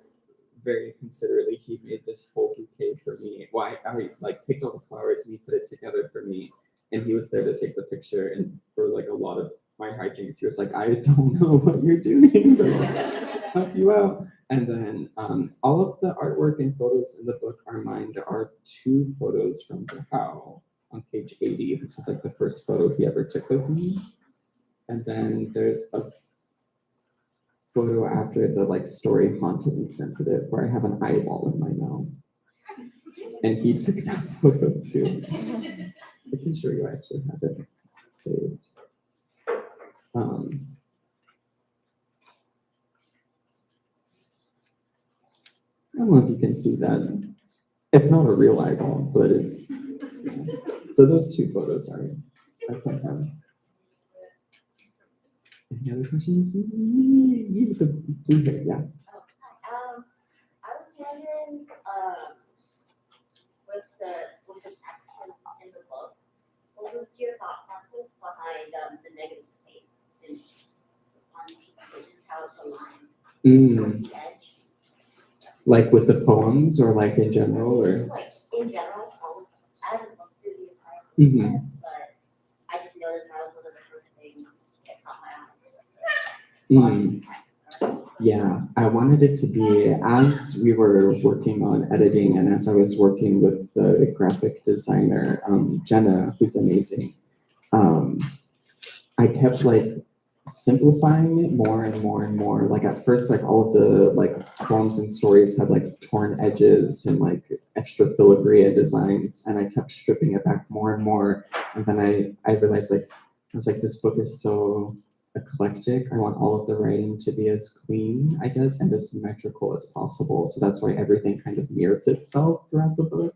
B: very considerately, he made this whole bouquet for me. Well, I like picked all the flowers and he put it together for me. And he was there to take the picture. And for like a lot of my hijinks, he was like, I don't know what you're doing, but I'll help you out. And then all of the artwork and photos in the book are mine. There are 2 photos from Gaca on page 80. This was like the first photo he ever took of me. And then there's a photo after the like story Haunted and Sensitive where I have an eyeball in my mouth. And he took that photo too. I can show you, I actually have it saved. I don't know if you can see that. It's not a real eyeball, but it's. So those 2 photos are from him. Any other questions? You with the blue hair, yeah.
D: I was wondering, with the text in the book, what was your thought process behind the negative space on pages, how it's aligned towards the edge?
B: Like with the poems, or like in general, or?
D: Just like in general, I haven't looked through the entire book yet, but I just noticed that was one of the first things that caught my eye.
B: Yeah, I wanted it to be, as we were working on editing and as I was working with the graphic designer, Jenna, who's amazing, I kept like simplifying it more and more and more. Like at first, like all of the like poems and stories had like torn edges and like extra filigree designs, and I kept stripping it back more and more. And then I realized like, I was like, this book is so eclectic. I want all of the writing to be as clean, I guess, and as symmetrical as possible. So that's why everything kind of mirrors itself throughout the book.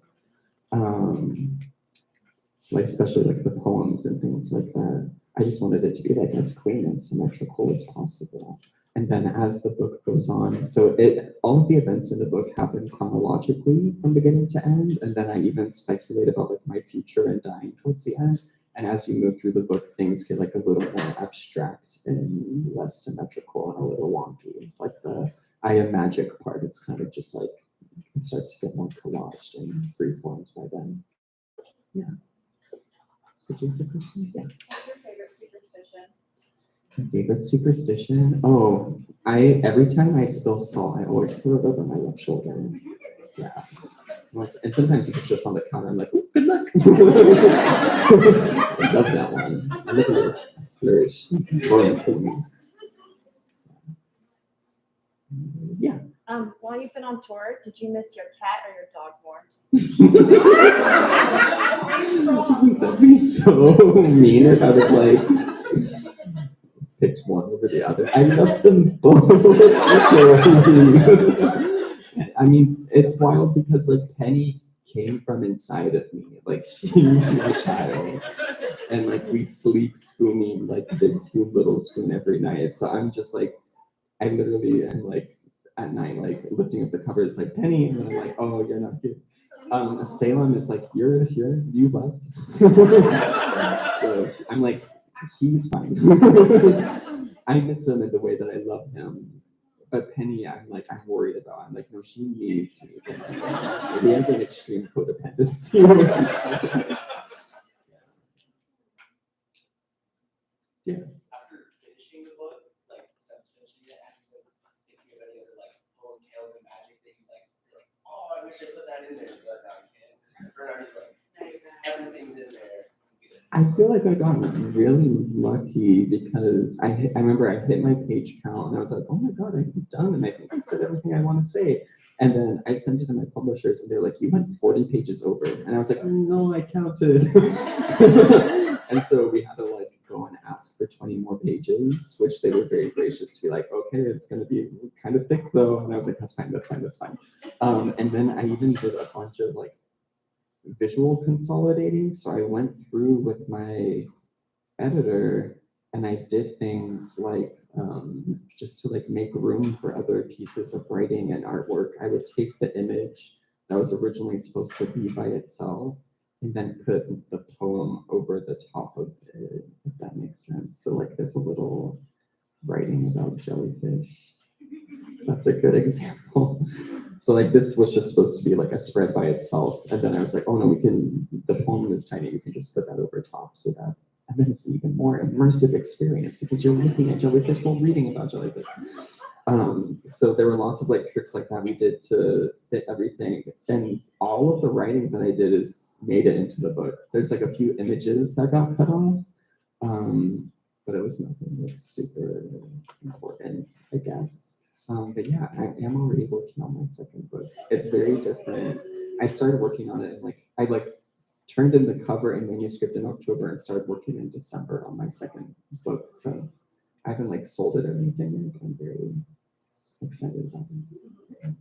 B: Like especially like the poems and things like that. I just wanted it to be like as clean and symmetrical as possible. And then as the book goes on, so all of the events in the book happen chronologically from beginning to end. And then I even speculate about like my future and dying towards the end. And as you move through the book, things get like a little more abstract and less symmetrical and a little wonky. Like the I Am Magic part, it's kind of just like, it starts to get more collaged and free-formed by then. Yeah. Did you have a question? Yeah.
C: What's your favorite superstition?
B: My favorite superstition? Oh, every time I spill salt, I always throw it over my left shoulder. Yeah. And sometimes it's just on the counter. I'm like, ooh, good luck. I love that one. I love a flourish. Yeah.
E: While you've been on tour, did you miss your cat or your dog more?
B: That'd be so mean if I was like, picked one over the other. I love them both. I mean, it's wild because like Penny came from inside of me. Like she's my child. And like we sleep spooning like big spoon, little spoon every night. So I'm just like, I literally am like at night, like lifting up the covers like Penny, and then I'm like, oh, you're not here. Salem is like, you're here, you left. So I'm like, he's fine. I miss him in the way that I love him. But Penny, I'm worried about. I'm like, no, she needs me. We have an extreme codependency. Yeah.
F: After finishing the book, like since finishing it, and if you have any other like poem tales and magic that you like, you're like, oh, I wish I put that in there, but now you can. Or now you're like, everything's in there.
B: I feel like I got really lucky because I remember I hit my page count and I was like, oh my God, I'm done. And I think I said everything I want to say. And then I sent it to my publishers and they're like, you went 40 pages over. And I was like, no, I counted. And so we had to like go and ask for 20 more pages, which they were very gracious to be like, okay, it's going to be kind of thick though. And I was like, that's fine. And then I even did a bunch of like visual consolidating. So I went through with my editor and I did things like just to like make room for other pieces of writing and artwork. I would take the image that was originally supposed to be by itself and then put the poem over the top of it, if that makes sense. So like there's a little writing about jellyfish. That's a good example. So like this was just supposed to be like a spread by itself. And then I was like, oh no, the poem is tiny, we can just put that over top so that, and then it's an even more immersive experience because you're looking at jellyfish while reading about jellyfish. So there were lots of like tricks like that we did to fit everything. And all of the writing that I did is made it into the book. There's like a few images that got cut off. But it was nothing like super important, I guess. But yeah, I am already working on my second book. It's very different. I started working on it and I turned in the cover and manuscript in October and started working in December on my second book. So I haven't like sold it or anything, and I'm very excited about it.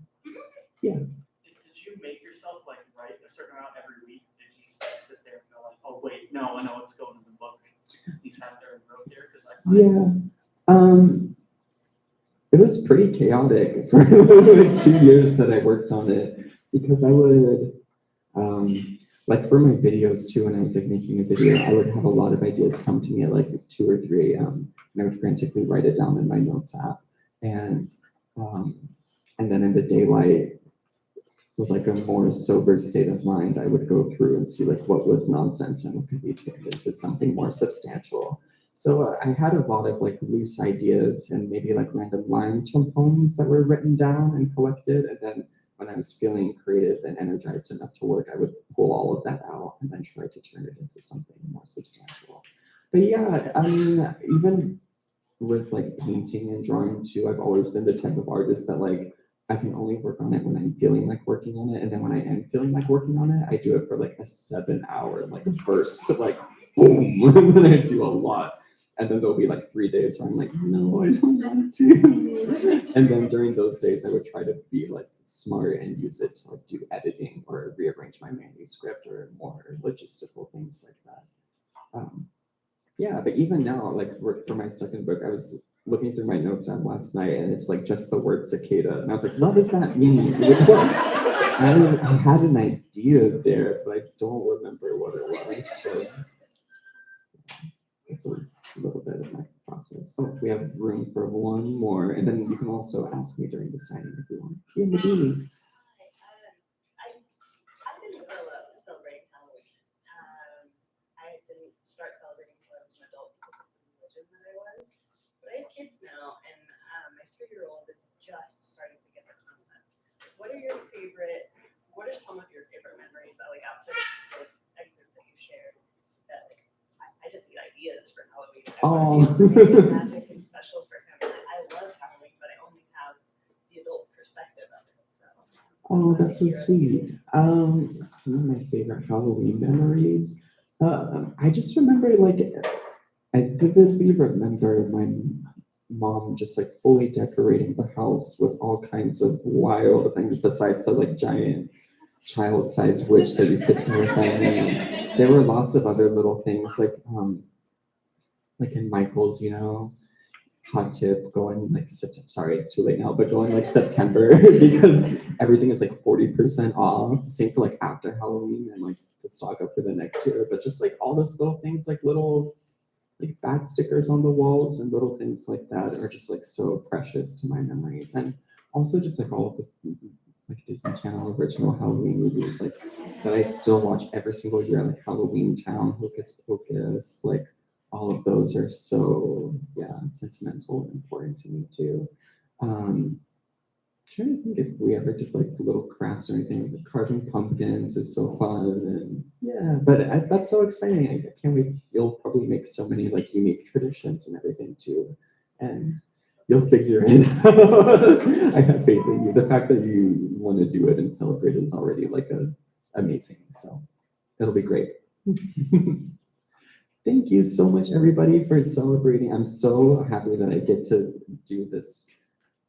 B: Yeah.
G: Did you make yourself like write a certain amount every week? Did you just like sit there and go like, oh wait, no, I know what's going in the book. These have there and wrote there because
B: It was pretty chaotic for like 2 years that I worked on it because I would like for my videos too, when I was like making a video, I would have a lot of ideas come to me at like 2 or 3 a.m. and I would frantically write it down in my notes app. And then in the daylight, with like a more sober state of mind, I would go through and see like what was nonsense and what could be turned into something more substantial. So I had a lot of like loose ideas and maybe like random lines from poems that were written down and collected. And then when I was feeling creative and energized enough to work, I would pull all of that out and then try to turn it into something more substantial. But yeah, I mean, even with like painting and drawing too, I've always been the type of artist that like I can only work on it when I'm feeling like working on it. And then when I am feeling like working on it, I do it for like a 7-hour like burst, like boom, and then I do a lot. And then there'll be like 3 days where I'm like, no, I don't want to. And then during those days, I would try to be like smart and use it to like do editing or rearrange my manuscript or more logistical things like that. Yeah, but even now, like for my second book, I was looking through my notes app last night and it's like just the word cicada. And I was like, what does that mean? I had an idea there, but I don't remember what it was. So it's a little bit of my process. Oh, we have room for one more. And then you can also ask me during the signing if you want. Yeah, maybe.
E: I didn't grow up celebrating Halloween. I didn't start celebrating until I was an adult because of the religion that I was. But I have kids now, and my 3-year-old is just starting to get the concept. What are some of your favorite memories that, like, outside of the excerpt that you shared, that like I just need ideas for Halloween. I want to be magic and special for him. I love Halloween, but I only have the adult perspective of it. So.
B: Oh, that's so sweet. Some of my favorite Halloween memories. I just remember like I vividly remember my mom just like fully decorating the house with all kinds of wild things besides the like giant child-sized witch that used to terrify me. There were lots of other little things like in Michael's, hot tip going like sorry, it's too late now, but going like September because everything is like 40% off. Same for like after Halloween and like to stock up for the next year. But just like all those little things, like little like bat stickers on the walls and little things like that are just like so precious to my memories. And also just like all of the like Disney Channel original Halloween movies like that I still watch every single year, like Halloween Town, Hocus Pocus, like all of those are so sentimental and important to me too. Trying to think if we ever did like little crafts or anything. Like carving pumpkins is so fun, and but that's so exciting. I can't wait. You'll probably make so many like unique traditions and everything too, and you'll figure it out. I have faith in you. The fact that you want to do it and celebrate is already like amazing. So it'll be great. Thank you so much, everybody, for celebrating. I'm so happy that I get to do this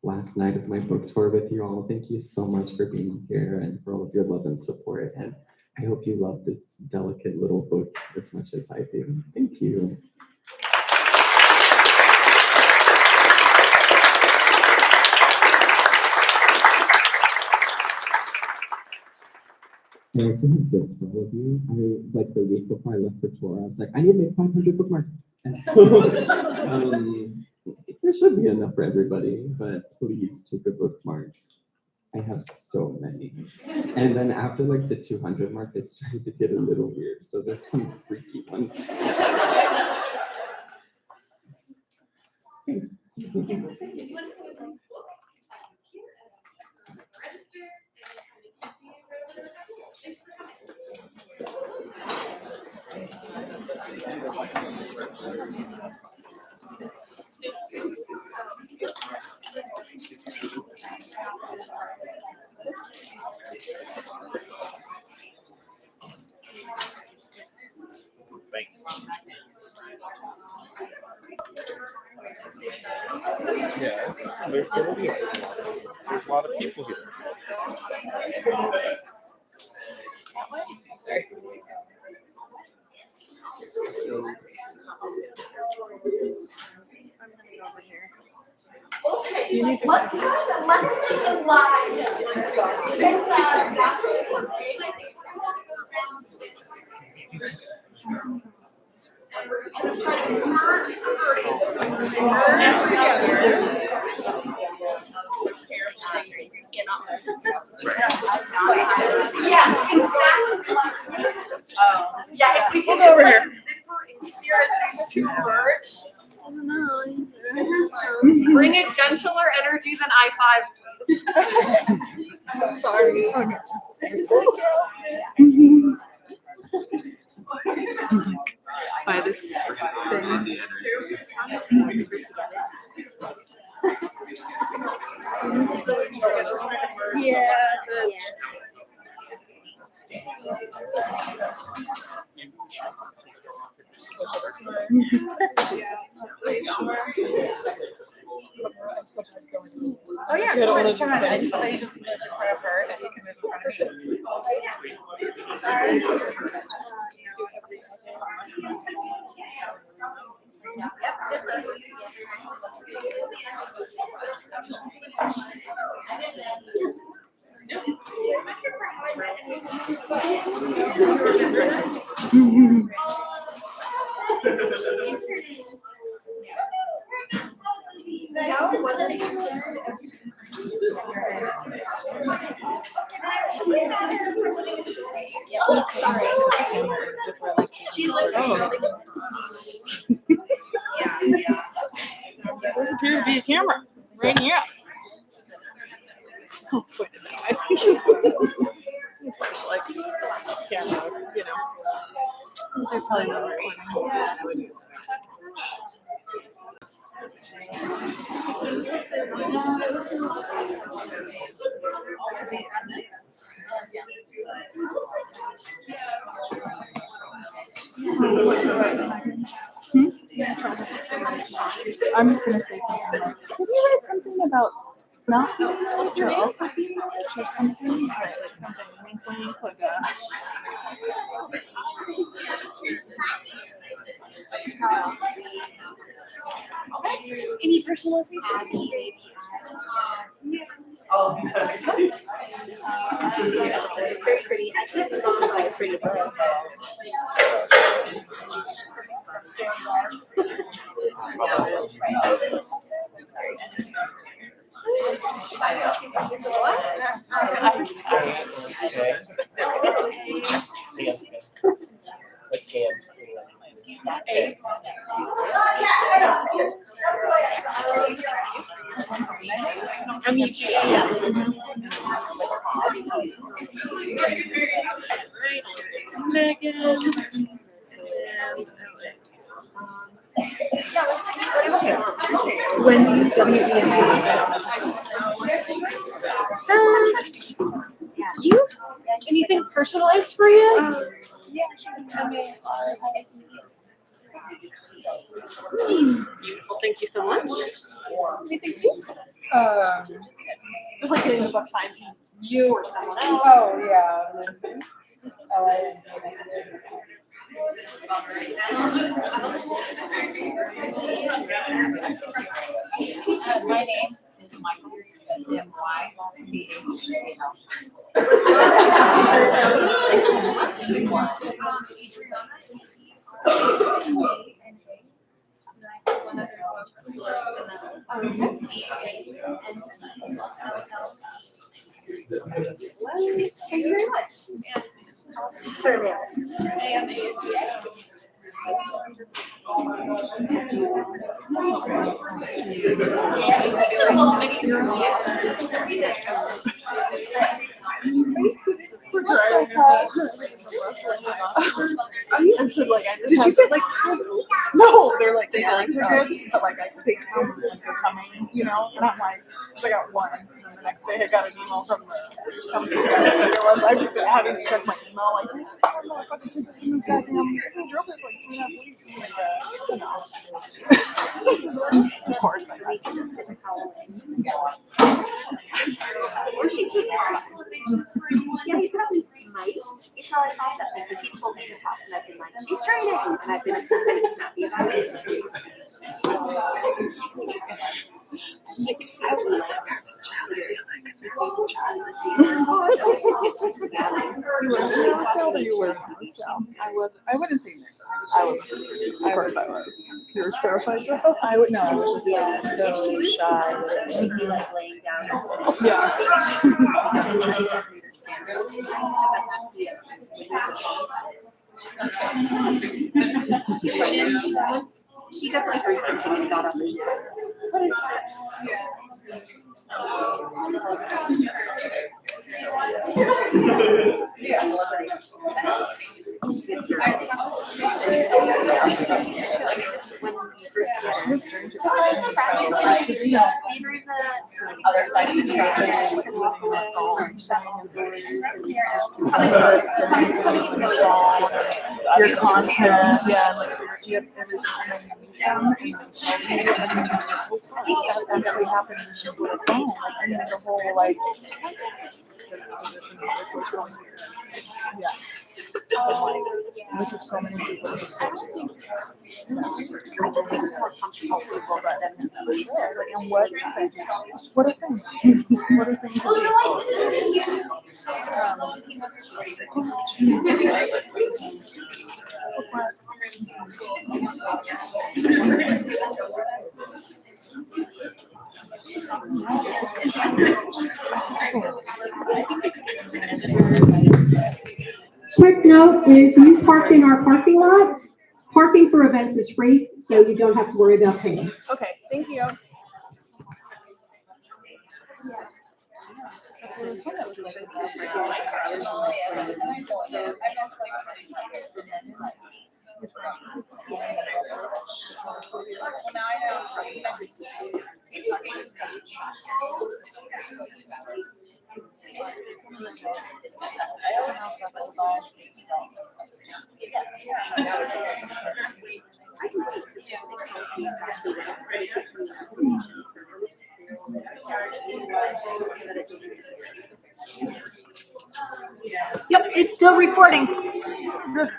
B: last night of my book tour with you all. Thank you so much for being here and for all of your love and support. And I hope you love this delicate little book as much as I do. Thank you. I also have gifts for all of you. Like the week before I left for tour, I was like, I need to make 500 bookmarks. And so there should be enough for everybody, but please take a bookmark. I have so many. And then after like the 200 mark, they started to get a little weird. So there's some freaky ones. Thanks.
H: Yes, there's gonna be. There's a lot of people here.
C: Let's make it live. Yes, exactly. Yeah, if we can just
H: over
C: like
H: here.
C: zipper in here as these two birds. Bring it gentler energy than I-5.
H: Sorry. By this thing.
C: Yeah. Oh yeah,
H: You had all
C: no,
H: those
C: it's fine. I
H: space.
C: just thought you just moved in front of her and you can move in front of me. Sorry. No, it wasn't. She looked really
H: Doesn't appear to be a camera. Right here. Oh, wait a minute. It's probably like camera, you know. They're probably not recording. I'm just gonna say something like, did you write something about not you're also being rich or something? Right, like something wink wink, like a
C: any personalization.
F: Oh, nice.
D: It's very pretty. I can't remember my pretty book.
C: I'm UGA. Megan. Wendy, you? Anything personalized for you? Beautiful, thank you so much. Anything for you? Just like getting the book signed to you or someone else.
E: Oh, yeah.
D: My name is Michael. That's M-Y-C-H-A-L.
C: Thank you very much.
H: And so like I just did you get like no, they're like they going tickets, but like I take them as they're coming, you know, and I'm like, 'cause I got one, and then the next day I got an email from the company that it was. I've just been having to check my email like, oh no, fucking tickets in this goddamn I drove it for like 2.5 weeks. And, you know. Of course.
D: Or she's just yeah, you probably might. It's all like also like the people told me in the past and I've been like, she's trying it and I've been kind of snappy about it. I was
H: You were I was. I wouldn't say this. I was. Of course I was. You were terrified. I would no. I was just so shy.
D: she'd be like laying down or sitting.
H: Yeah.
D: She definitely heard some things thought up. What is
C: Other side of the track.
H: Your content, yeah, like you have everything that actually happened in just with a phone. Like, I mean, the whole like yeah. Which is so many people.
D: I just think it's more comfortable for them to know.
H: Like, and what are things? What are things?
I: Quick note, if you park in our parking lot, parking for events is free, so you don't have to worry about paying.
H: Okay, thank you.
I: Yep, it's still recording.
H: Good.